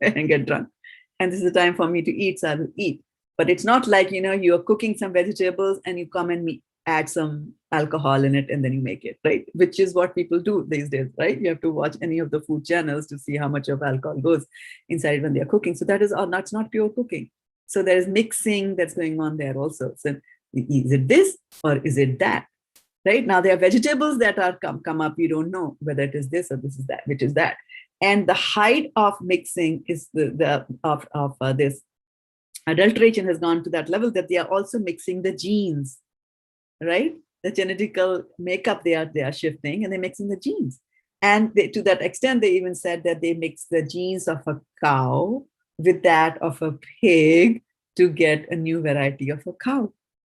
and get drunk. And this is the time for me to eat, so I will eat. But it's not like, you're cooking some vegetables and you come and add some alcohol in it and then you make it, right? Which is what people do these days, right? You have to watch any of the food channels to see how much of alcohol goes inside when they're cooking. So that's not pure cooking. So there is mixing that's going on there also. So is it this or is it that? Right? Now there are vegetables that are come up. You don't know whether it is this or this is that, which is that. And the height of mixing is this adulteration has gone to that level that they are also mixing the genes, right? The genetical makeup they are shifting, and they're mixing the genes. And to that extent, they even said that they mix the genes of a cow with that of a pig to get a new variety of a cow.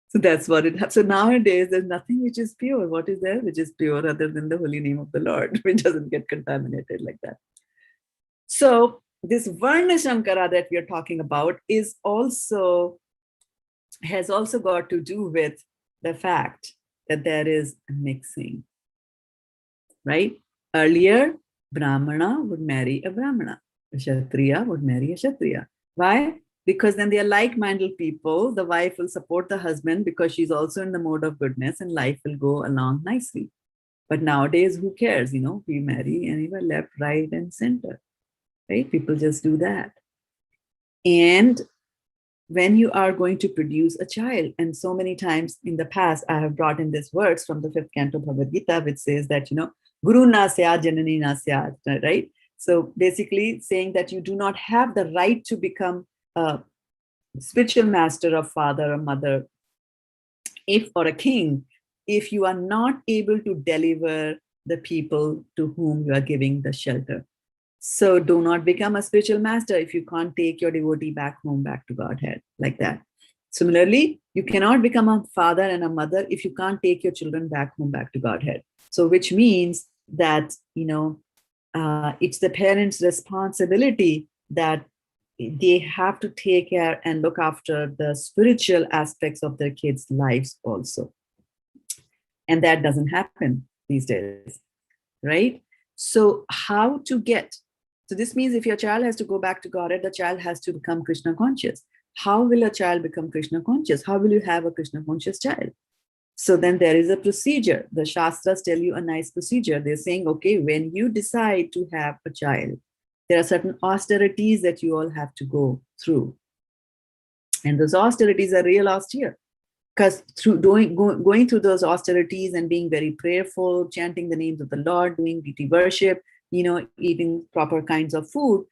So that's what it has. So nowadays, there's nothing which is pure. What is there which is pure other than the holy name of the Lord, which doesn't get contaminated like that? So this Varna Sankara that we are talking about has also got to do with the fact that there is a mixing, right? Earlier, Brahmana would marry a Brahmana. A Kshatriya would marry a Kshatriya. Why? Because then they are like-minded people. The wife will support the husband because she's also in the mode of goodness, and life will go along nicely. But nowadays, who cares? We marry anywhere, left, right, and center, right? People just do that. And when you are going to produce a child, and so many times in the past, I have brought in this verse from the 5th canto Bhagavad-gita, which says that, Guru na syat, janani na syat, right? So basically saying that you do not have the right to become a spiritual master or father or mother, or a king, if you are not able to deliver the people to whom you are giving the shelter. So do not become a spiritual master if you can't take your devotee back home, back to Godhead, like that. Similarly, you cannot become a father and a mother if you can't take your children back home, back to Godhead. So which means that, it's the parents' responsibility that they have to take care and look after the spiritual aspects of their kids' lives also. And that doesn't happen these days, right? So how to get, so this means if your child has to go back to Godhead, the child has to become Krishna conscious. How will a child become Krishna conscious? How will you have a Krishna conscious child? So then there is a procedure. The Shastras tell you a nice procedure. They're saying, okay, when you decide to have a child, there are certain austerities that you all have to go through. And those austerities are real austere. Because through going through those austerities and being very prayerful, chanting the names of the Lord, doing deity worship, eating proper kinds of food,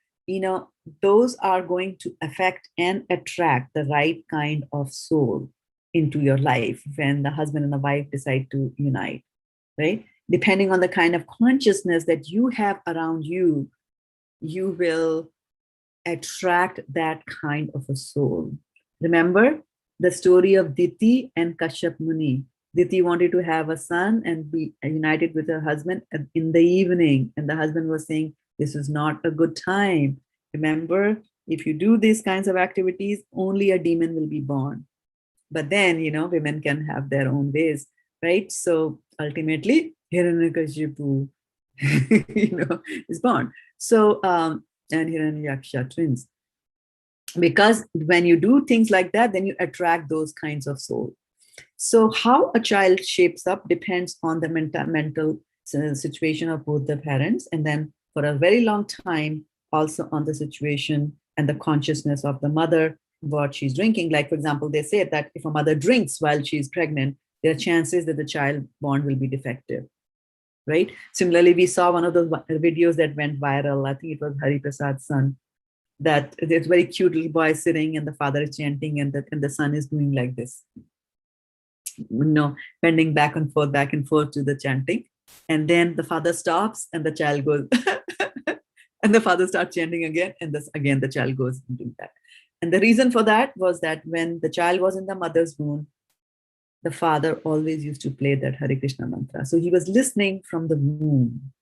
those are going to affect and attract the right kind of soul into your life when the husband and the wife decide to unite, right? Depending on the kind of consciousness that you have around you, you will attract that kind of a soul. Remember the story of Diti and Kashyap Muni. Diti wanted to have a son and be united with her husband in the evening. And the husband was saying, this is not a good time. Remember, if you do these kinds of activities, only a demon will be born. But then, women can have their own ways, right? So ultimately, Hiranyakashipu, is born. So, and Hiranyaksha twins. Because when you do things like that, then you attract those kinds of soul. So how a child shapes up depends on the mental situation of both the parents, and then for a very long time, also on the situation and the consciousness of the mother, what she's drinking. Like, for example, they say that if a mother drinks while she's pregnant, there are chances that the child born will be defective, right? Similarly, we saw one of those videos that went viral. I think it was Hari Prasad's son, that there's a very cute little boy sitting and the father is chanting and the son is doing like this. bending back and forth to the chanting. And then the father stops and the child goes, and the father starts chanting again. And again, the child goes and doing that. And the reason for that was that when the child was in the mother's womb, the father always used to play that Hare Krishna mantra. So he was listening from the womb.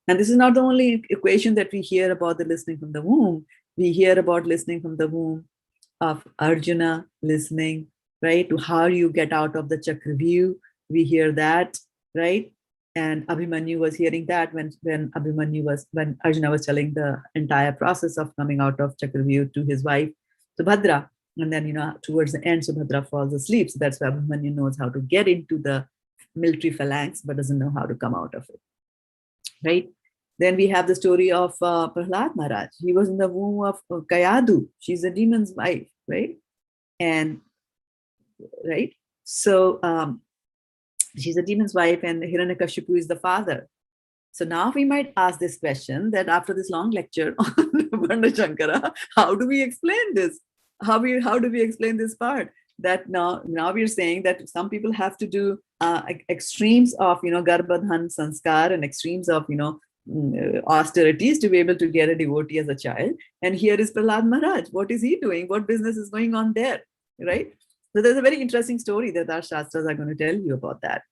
And this is not the only equation that we hear about the listening from the womb. We hear about listening from the womb of Arjuna, listening, right, to how you get out of the Chakravyuh. We hear that, right? And Abhimanyu was hearing that when Arjuna was telling the entire process of coming out of Chakravyuh to his wife, Subhadra. And then, towards the end, Subhadra falls asleep. So that's why Abhimanyu knows how to get into the military phalanx, but doesn't know how to come out of it, right? Then we have the story of Prahlad Maharaj. He was in the womb of Kayadu. She's a demon's wife, right? And, right? So she's a demon's wife and Hiranyakashipu is the father. So now we might ask this question that after this long lecture on Varna Shankara, how do we explain this? How do we explain this part? That now we're saying that some people have to do extremes of, Garbhadhan Sanskar and extremes of, austerities to be able to get a devotee as a child. And here is Prahlad Maharaj. What is he doing? What business is going on there, right? So there's a very interesting story that our Shastras are going to tell you about that.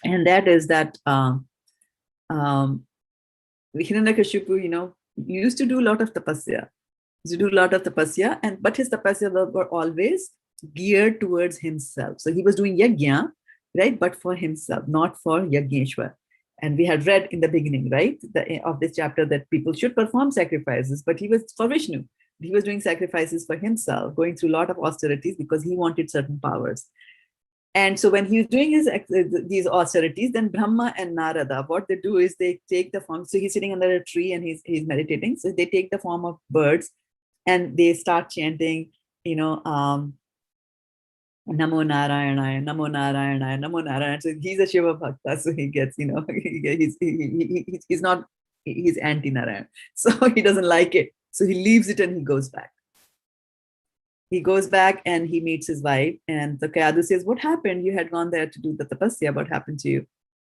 And that is that Hiranyakashipu, used to do a lot of tapasya. But his tapasya were always geared towards himself. So he was doing yajna, right? But for himself, not for Yajneshwar. And we had read in the beginning, right, of this chapter that people should perform sacrifices, but he was for Vishnu. He was doing sacrifices for himself, going through a lot of austerities because he wanted certain powers. And so when he was doing these austerities, then Brahma and Narada, what they do is they take the form. So he's sitting under a tree and he's meditating. So they take the form of birds and they start chanting, Namo Narayana, Namo Narayana, Namo Narayana. So he's a Shiva Bhakta. So he gets, he's anti-Narayan. So he doesn't like it. So he leaves it and he goes back. He goes back and he meets his wife. And the Kayadu says, what happened? You had gone there to do the tapasya. What happened to you?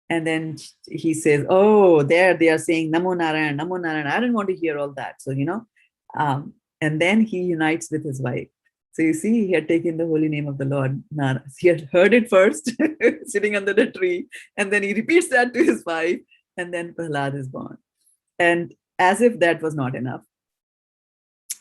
And then he says, oh, there they are saying Namo Narayana, Namo Narayana. I didn't want to hear all that. So, and then he unites with his wife. So you see, he had taken the holy name of the Lord. He had heard it first, sitting under the tree, and then he repeats that to his wife, and then Prahlad is born. And as if that was not enough,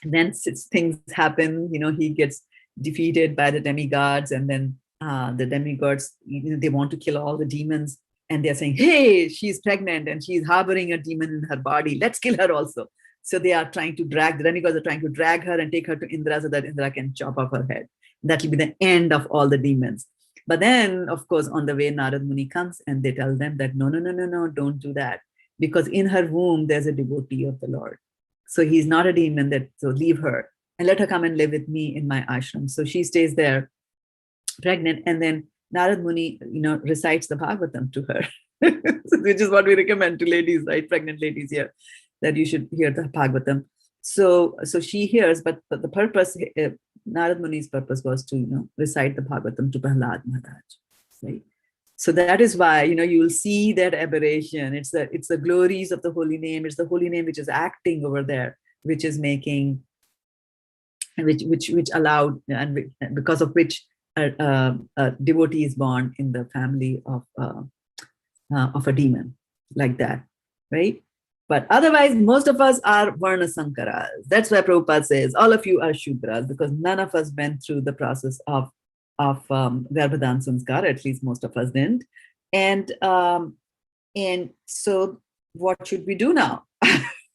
then things happen. He gets defeated by the demigods, and then the demigods, they want to kill all the demons, and they're saying, "Hey, she's pregnant and she's harboring a demon in her body. Let's kill her also." So the demigods are trying to drag her and take her to Indra so that Indra can chop off her head. That will be the end of all the demons. But then, of course, on the way, Narad Muni comes and they tell them that, no, don't do that. Because in her womb, there's a devotee of the Lord. So he's not a demon, so leave her and let her come and live with me in my ashram. So she stays there pregnant. And then Narad Muni, recites the Bhagavatam to her, which is what we recommend to ladies, right? Pregnant ladies here, that you should hear the Bhagavatam. So she hears, but the purpose, Narad Muni's purpose was to, recite the Bhagavatam to Prahlad Maharaj, right? So that is why, you will see that aberration. It's the glories of the holy name. It's the holy name which is acting over there, which is making, which allowed, and because of which a devotee is born in the family of a demon, like that, right? But otherwise, most of us are Varna Sankaras. That's why Prabhupada says, all of you are Shudras, because none of us went through the process of Garbhadan Sanskar, at least most of us didn't. And so what should we do now?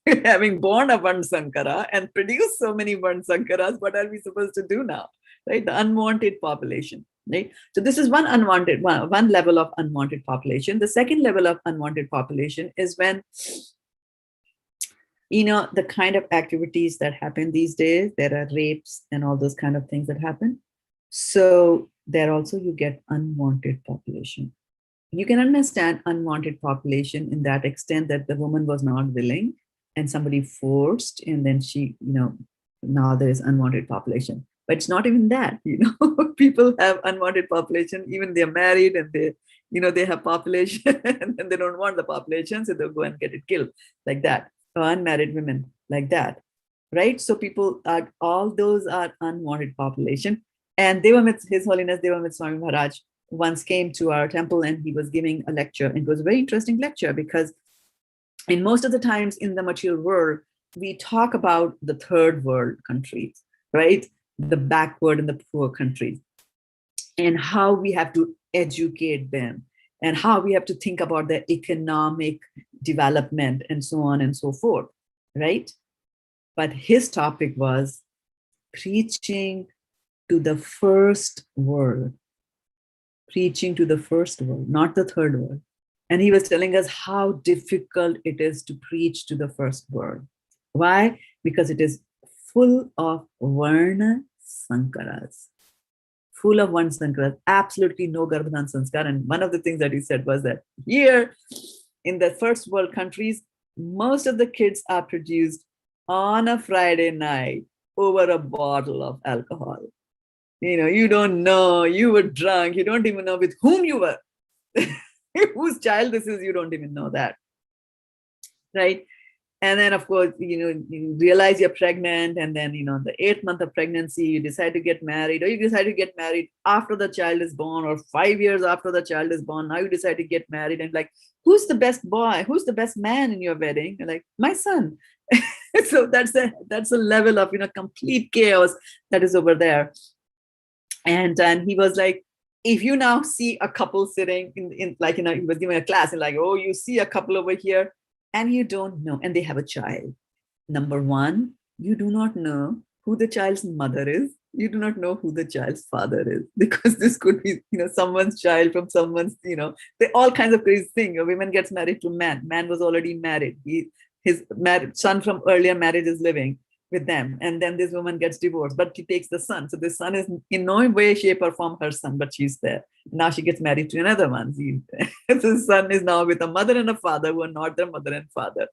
Having born a Varna Sankara and produced so many Varna Sankaras, what are we supposed to do now? Right? The unwanted population. Right? So this is one level of unwanted population. The second level of unwanted population is when the kind of activities that happen these days, there are rapes and all those kind of things that happen. So there also you get unwanted population. You can understand unwanted population in that extent that the woman was not willing and somebody forced, and then she, now there is unwanted population. But it's not even that, people have unwanted population, even they're married and they have population and then they don't want the population, so they'll go and get it killed like that. Or unmarried women like that, right? So people are, all those are unwanted population. And His Holiness Devamit Swami Maharaj once came to our temple and he was giving a lecture. And it was a very interesting lecture because in most of the times in the material world, we talk about the third world countries, right? The backward and the poor countries, and how we have to educate them and how we have to think about their economic development and so on and so forth, right? But his topic was preaching to the first world, preaching to the first world, not the third world. And he was telling us how difficult it is to preach to the first world. Why? Because it is full of Varna Sankaras. Full of Varna Sankaras, absolutely no Garbhadan Sanskar. And one of the things that he said was that here in the first world countries, most of the kids are produced on a Friday night over a bottle of alcohol. You don't know, you were drunk, you don't even know with whom you were. Whose child this is, you don't even know that, right? And then, of course, you realize you're pregnant, and then, the 8th month of pregnancy, you decide to get married, or you decide to get married after the child is born, or 5 years after the child is born. Now you decide to get married, and like, who's the best boy? Who's the best man in your wedding? You're like, my son. So that's a level of, complete chaos that is over there. And he was like, if you now see a couple sitting in like, he was giving a class and like, oh, you see a couple over here and you don't know, and they have a child. Number one, you do not know who the child's mother is. You do not know who the child's father is, because this could be, someone's child from someone's, they all kinds of crazy things. A woman gets married to man. Man was already married. His son from earlier marriage is living with them, and then this woman gets divorced, but she takes the son. So the son is in no way, shape, or form her son, but she's there. Now she gets married to another one. The son is now with a mother and a father who are not their mother and father,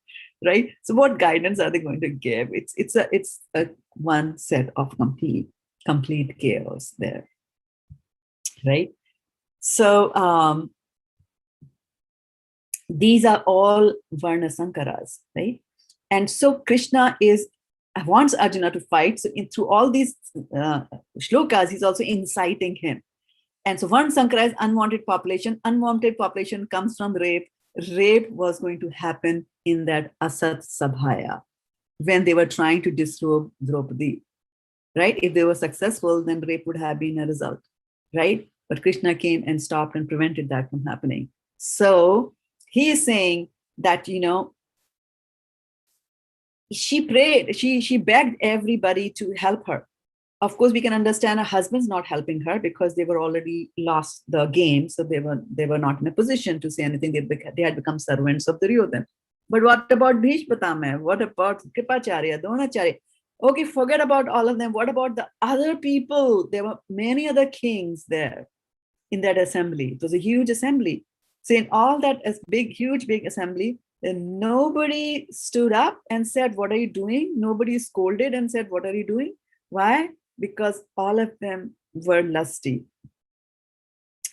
right? So what guidance are they going to give? It's a one set of complete chaos there, right? So these are all Varna Sankaras, right? And so Krishna wants Arjuna to fight. So through all these shlokas, he's also inciting him. And so Varna Sankara is unwanted population. Unwanted population comes from rape. Rape was going to happen in that Asat Sabhaya when they were trying to disrobe Draupadi, right? If they were successful, then rape would have been a result, right? But Krishna came and stopped and prevented that from happening. So he is saying that, she prayed, she begged everybody to help her. Of course, we can understand her husband's not helping her because they were already lost the game. So they were not in a position to say anything. They had become servants of Duryodhana. But what about Bhishma? What about Kripacharya, Dronacharya? Okay, forget about all of them. What about the other people? There were many other kings there in that assembly. It was a huge assembly. So in all that huge assembly, then nobody stood up and said, what are you doing? Nobody scolded and said, what are you doing? Why? Because all of them were lusty.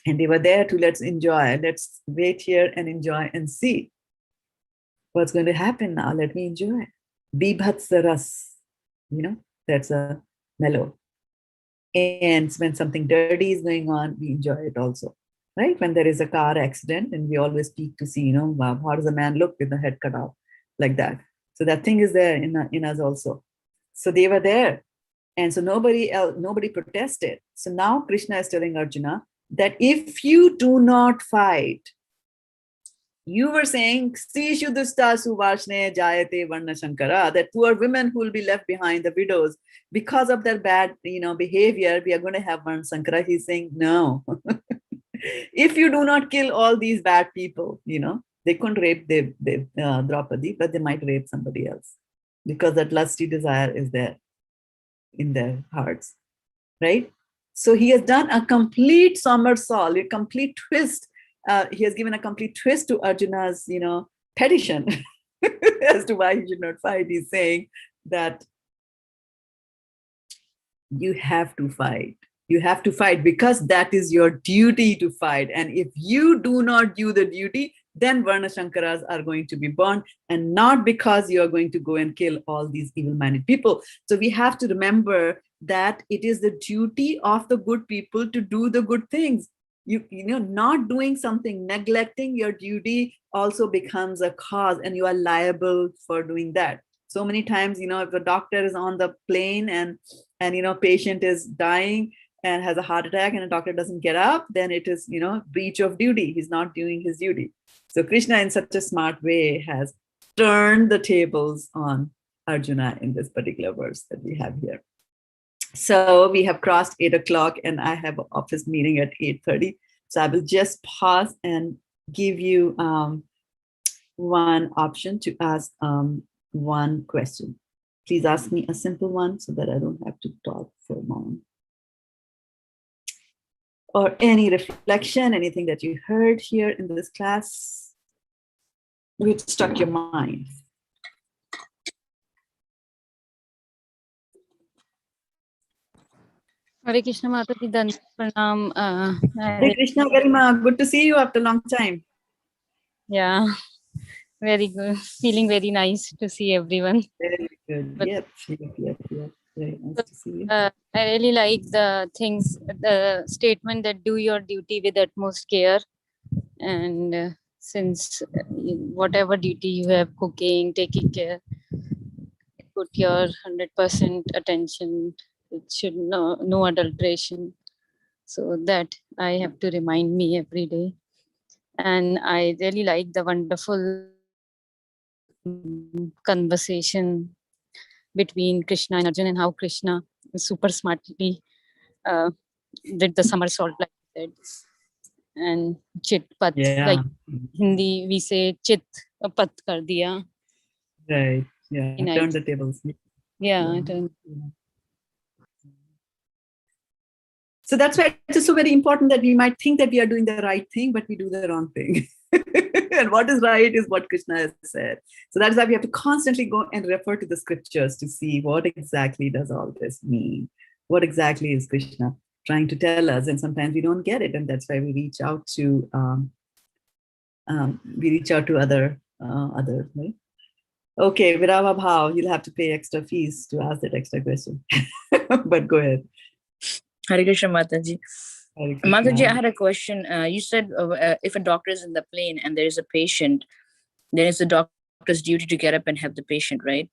And they were there to let's enjoy. Let's wait here and enjoy and see what's going to happen now. Let me enjoy. Bibhatsaras, that's a mellow. And when something dirty is going on, we enjoy it also. Right? When there is a car accident and we always peek to see, how does a man look with the head cut off like that? So that thing is there in us also. So they were there. And so nobody protested. So now Krishna is telling Arjuna that if you do not fight, you were saying, Sishu dusta suvashne jayate varna shankara, that poor women who will be left behind, the widows, because of their bad, behavior, we are going to have varna shankara. He's saying, no. If you do not kill all these bad people, they couldn't rape Draupadi, but they might rape somebody else because that lusty desire is there in their hearts, right? So he has done a complete somersault, a complete twist. He has given a complete twist to Arjuna's, petition as to why he should not fight. He's saying that you have to fight. You have to fight because that is your duty to fight. And if you do not do the duty, then Varna Shankaras are going to be born, and not because you are going to go and kill all these evil-minded people. So we have to remember that it is the duty of the good people to do the good things. You know, not doing something, neglecting your duty also becomes a cause, and you are liable for doing that. So many times, you know, if the doctor is on the plane and you know, patient is dying and has a heart attack and a doctor doesn't get up, then it is, you know, breach of duty. He's not doing his duty. So Krishna in such a smart way has turned the tables on Arjuna in this particular verse that we have here. So we have crossed 8 o'clock and I have an office meeting at 8:30. So I will just pause and give you one option to ask one question. Please ask me a simple one so that I don't have to talk for long. Or any reflection, anything that you heard here in this class, which struck your mind. Hare Krishna Mataji, Dandavat Pranam. Hey Krishna Garima, good to see you after a long time. Yeah, very good. Feeling very nice to see everyone. Very good. But- Yep. Very nice to see you. I really like the things, the statement that do your duty with utmost care. And since whatever duty you have, cooking, taking care, put your 100% attention. It should no adulteration. So that I have to remind me every day. And I really like the wonderful conversation between Krishna and Arjun, and how Krishna super smartly did the somersault, like I said. And chit pat, Yeah. like Hindi we say chit pat kar diya. Right. Yeah. Nice. Turn the tables. Yeah. So that's why it's so very important that we might think that we are doing the right thing, but we do the wrong thing. And what is right is what Krishna has said. So that's why we have to constantly go and refer to the scriptures to see what exactly does all this mean. What exactly is Krishna trying to tell us? And sometimes we don't get it, and that's why we reach out to other right? Okay, Virava Bhav, you'll have to pay extra fees to ask that extra question. But go ahead. Hare Krishna Mataji. Hare Krishna. Mataji, I had a question. You said if a doctor is in the plane and there is a patient, then it's the doctor's duty to get up and help the patient, right?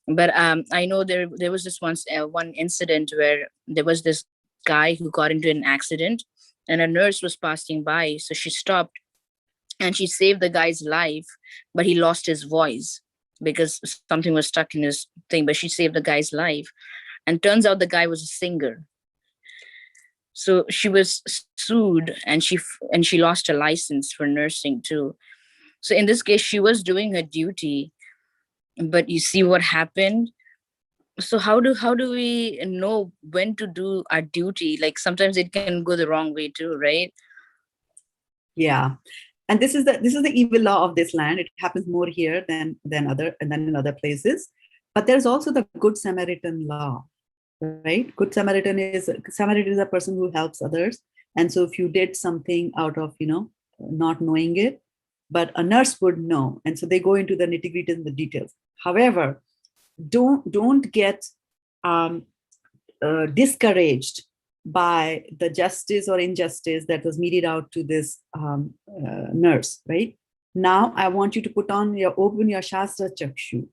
But I know there was this one incident where there was this guy who got into an accident and a nurse was passing by. So she stopped and she saved the guy's life, but he lost his voice because something was stuck in his thing, but she saved the guy's life. And turns out the guy was a singer. So she was sued and she lost her license for nursing too. So in this case, she was doing her duty, but you see what happened. So how do we know when to do our duty? Like sometimes it can go the wrong way too, right? Yeah. And this is the evil law of this land. It happens more here than in other places. But there's also the Good Samaritan law, right? Good Samaritan is a person who helps others. And so if you did something out of, not knowing it, but a nurse would know. And so they go into the nitty-gritty and the details. However, don't get discouraged by the justice or injustice that was meted out to this nurse, right? Now I want you to open your Shastra Chakshu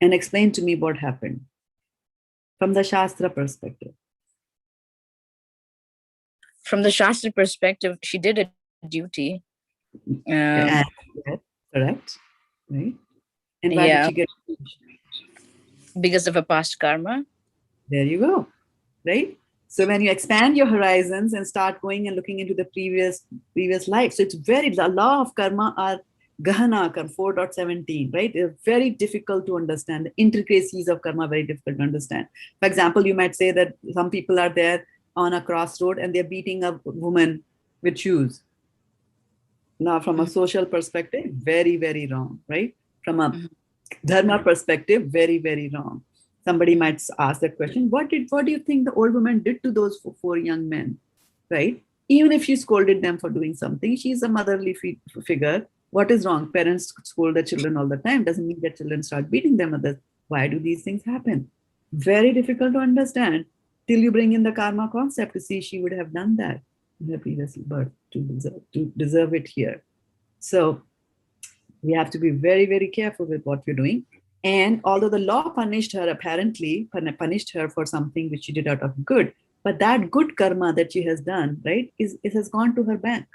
and explain to me what happened from the Shastra perspective. From the Shastra perspective, she did a duty. Correct, right? And why did she get punished? Because of a past karma. There you go, right? So when you expand your horizons and start going and looking into the previous life, so the law of karma are Gahana Karma 4.17, right? They're very difficult to understand. The intricacies of karma are very difficult to understand. For example, you might say that some people are there on a crossroad and they're beating a woman with shoes. Now, from a social perspective, very, very wrong, right? From a dharma perspective, very, very wrong. Somebody might ask that question, what do you think the old woman did to those four young men, right? Even if she scolded them for doing something, she's a motherly figure. What is wrong? Parents scold their children all the time. Doesn't mean that children start beating their mothers. Why do these things happen? Very difficult to understand till you bring in the karma concept to see she would have done that in her previous birth to deserve it here. So we have to be very, very careful with what we're doing. And although the law punished her, apparently punished her for something which she did out of good, but that good karma that she has done, right, it has gone to her bank.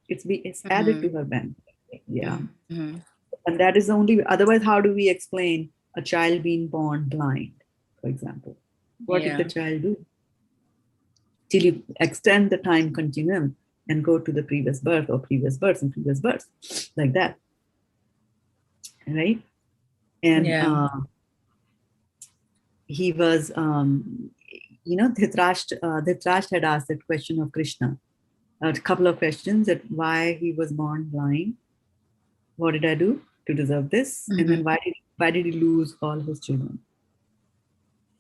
It's added to her bank. Yeah. And that is the only, otherwise, how do we explain a child being born blind, for example? What did the child do? Till you extend the time continuum and go to the previous birth or previous births and previous births, like that. Right? And he was, Dhritarashtra had asked that question of Krishna, a couple of questions, that why he was born blind, what did I do to deserve this, and then why did he lose all his children?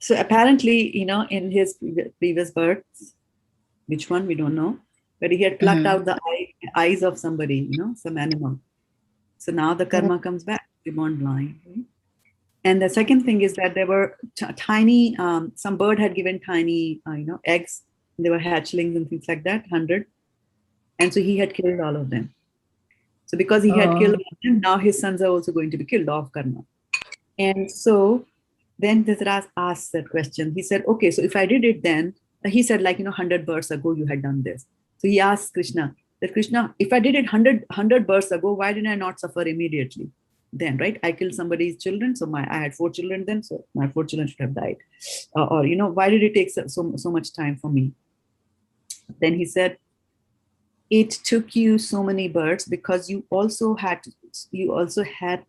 So apparently, in his previous births, which one we don't know, but he had plucked out the eyes of somebody, some animal. So now the karma comes back. They're born blind. Right? And the second thing is that there were tiny, some bird had given tiny, eggs. They were hatchlings and things like that, 100. And so he had killed all of them. So because he had killed all of them, now his sons are also going to be killed off karma. And so then Dhritarashtra asked that question. He said, okay, so if I did it then, he said 100 births ago, you had done this. So he asked Krishna, that Krishna, if I did it 100 births ago, why did I not suffer immediately? Then, right? I killed somebody's children. So I had 4 children then. So my 4 children should have died. Why did it take so much time for me? Then he said, it took you so many births because you also had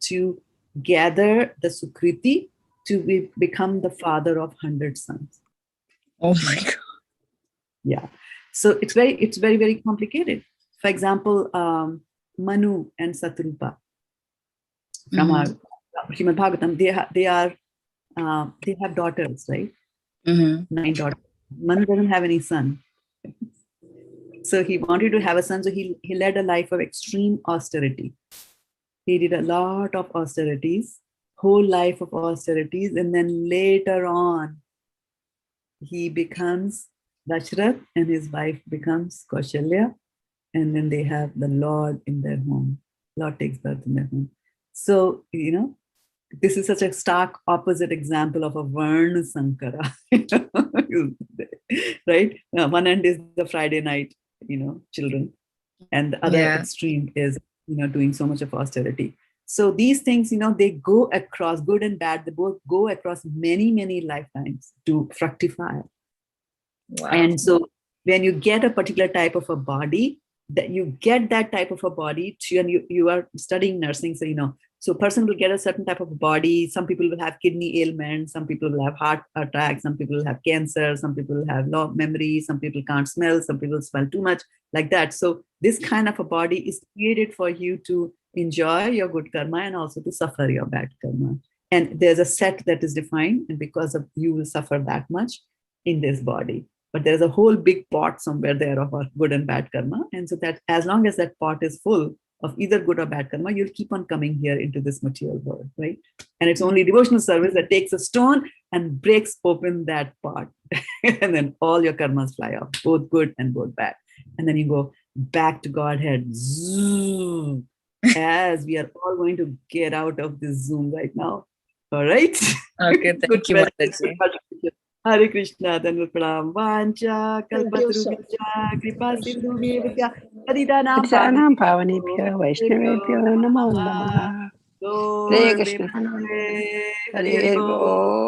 to gather the sukriti to become the father of 100 sons. Oh my God. Yeah. So it's very, very complicated. For example, Manu and Satrupa from our Srimad Bhagavatam, they have daughters, right? 9 daughters. Manu doesn't have any son. So he wanted to have a son, so he led a life of extreme austerity. He did a lot of austerities, whole life of austerities, and then later on, he becomes Dashrath and his wife becomes Kaushalya, and then they have the Lord in their home. Lord takes birth in their home. So, this is such a stark opposite example of a Varna Sankara, right? One end is the Friday night, children, and the other extreme is, doing so much of austerity. So these things, they go across good and bad. They both go across many, many lifetimes to fructify. Wow. And so when you get a particular type of a body, that you get that type of a body to, and you are studying nursing, so so a person will get a certain type of body. Some people will have kidney ailments, some people will have heart attack, some people will have cancer, some people will have low memory, some people can't smell, some people smell too much, like that. So this kind of a body is created for you to enjoy your good karma and also to suffer your bad karma. And there's a set that is defined, and because of you will suffer that much in this body. But there's a whole big pot somewhere there of our good and bad karma. And so that as long as that pot is full of either good or bad karma, you'll keep on coming here into this material world, right? And it's only devotional service that takes a stone and breaks open that pot. And then all your karmas fly off, both good and both bad. And then you go back to Godhead. Zoom, as we are all going to get out of this Zoom right now. All right? Okay, thank you, Mataji. Hare Krishna, Dhanva Pranam, Vancha, Kalpatarubhya, Kripa Sindhubhya, Paridanam Paridanam Pavanebhyo, Vaishnavebhyo, Namo Namaha. Hare Krishna. Hare Bo.